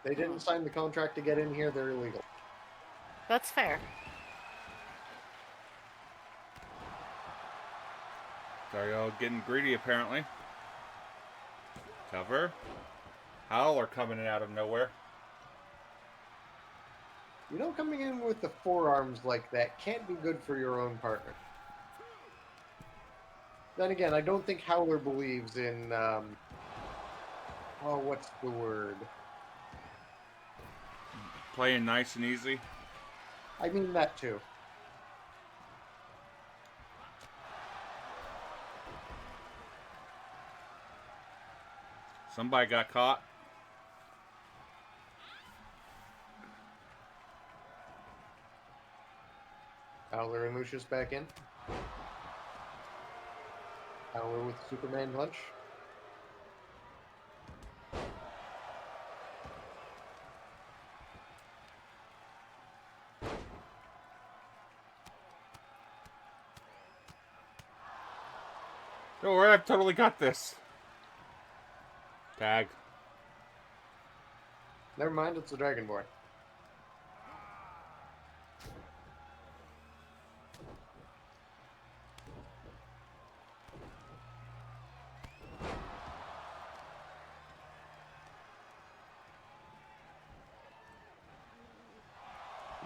S4: They didn't sign the contract to get in here, they're illegal.
S5: That's fair.
S1: Dario getting greedy apparently. Cover. Howler coming in out of nowhere.
S4: You know, coming in with the forearms like that can't be good for your own partner. Then again, I don't think Howler believes in, what's the word?
S1: Playing nice and easy.
S4: I mean that too.
S1: Somebody got caught.
S4: Howler and Lucius back in. Howler with Superman punch.
S1: Don't worry, I've totally got this. Tag.
S4: Never mind, it's the Dragonborn.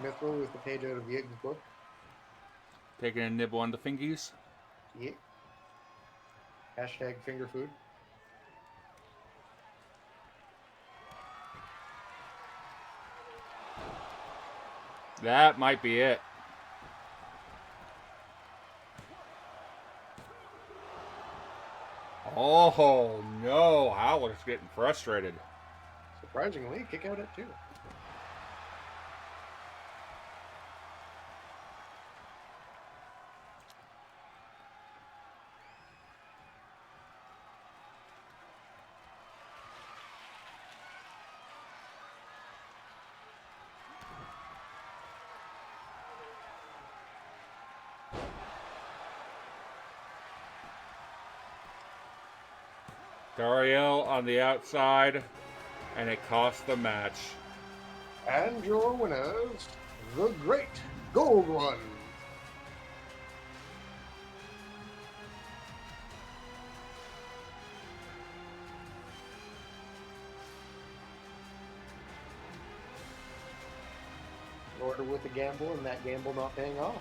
S4: Mithril with the page out of Yig's book.
S1: Taking a nibble on the fingies.
S4: Yeah. Hashtag finger food.
S1: That might be it. Oh no, Howler's getting frustrated.
S4: Surprisingly, kick out at 2.
S1: Dariel on the outside, and it cost the match.
S4: And your winners, the Great Gold One. Order with a gamble, and that gamble not paying off.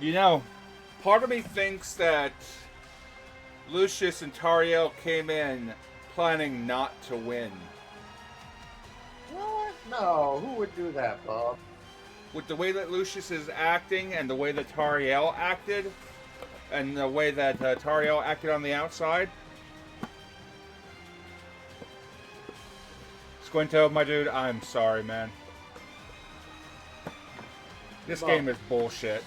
S1: You know, part of me thinks that Lucius and Tariel came in planning not to win.
S4: What? No, who would do that, Bob?
S1: With the way that Lucius is acting and the way that Tariel acted, and the way that Tariel acted on the outside. Squinto, my dude, I'm sorry, man. This
S4: Bob.
S1: game is bullshit.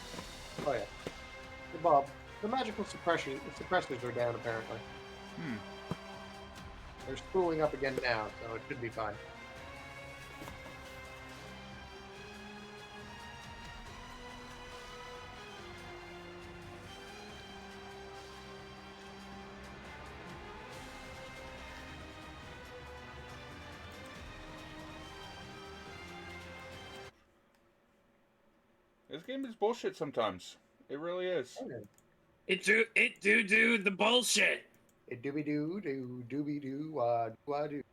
S4: Oh, yeah. Hey, Bob, the magical suppressors are down, apparently. They're spooling up again now, so it should be fine.
S1: This game is bullshit sometimes. It really is.
S4: Okay.
S3: It do the bullshit.
S4: It doobie doo doo doobie doo do do.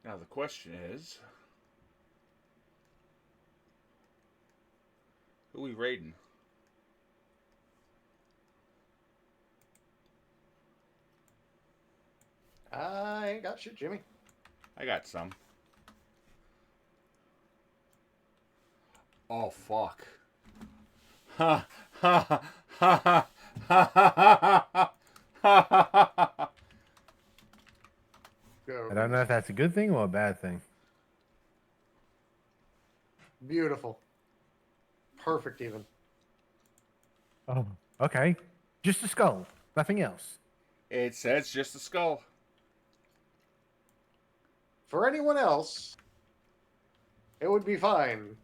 S1: Now the question is, who we raiding?
S4: I ain't got shit, Jimmy.
S1: I got some. Oh fuck. Ha ha ha ha ha ha ha ha.
S4: Go.
S6: I don't know if that's a good thing or a bad thing.
S4: Beautiful. Perfect, even.
S6: Oh, okay. Just a skull, nothing else.
S1: It says just a skull.
S4: For anyone else, it would be fine.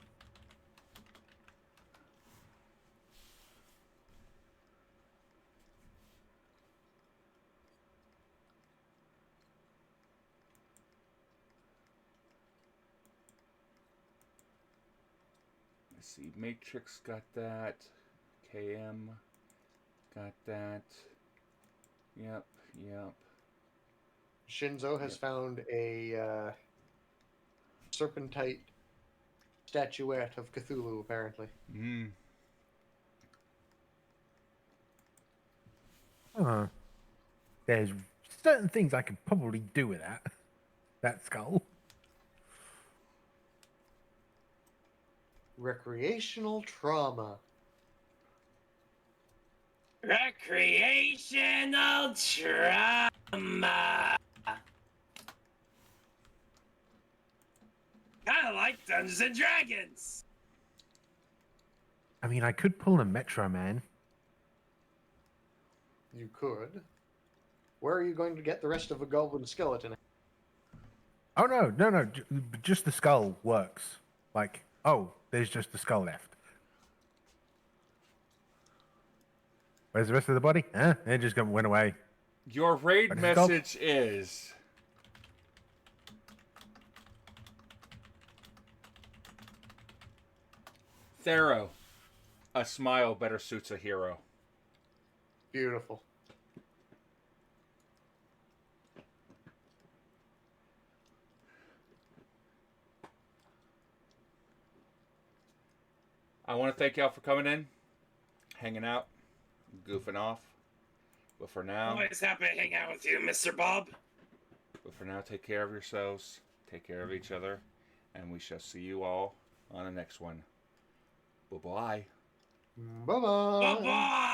S1: Let's see, Matrix got that. KM got that. Yep, yep.
S4: Shinzo has found a serpentite statuette of Cthulhu, apparently.
S6: There's certain things I could probably do with that skull.
S4: Recreational trauma.
S3: Recreational trauma. Kind of like Dungeons and Dragons.
S6: I mean, I could pull a Metro Man.
S4: You could. Where are you going to get the rest of a goblin skeleton?
S6: Oh no, just the skull works. Like, oh, there's just the skull left. Where's the rest of the body? Huh? It just went away.
S1: Your raid
S6: What is it called?
S1: message is... Thero, a smile better suits a hero.
S4: Beautiful.
S1: I want to thank y'all for coming in, hanging out, goofing off. But for now,
S3: Always happy to hang out with you, Mr. Bob.
S1: take care of yourselves, take care of each other, and we shall see you all on the next one. Bye-bye.
S4: Bye-bye.
S3: Bye-bye!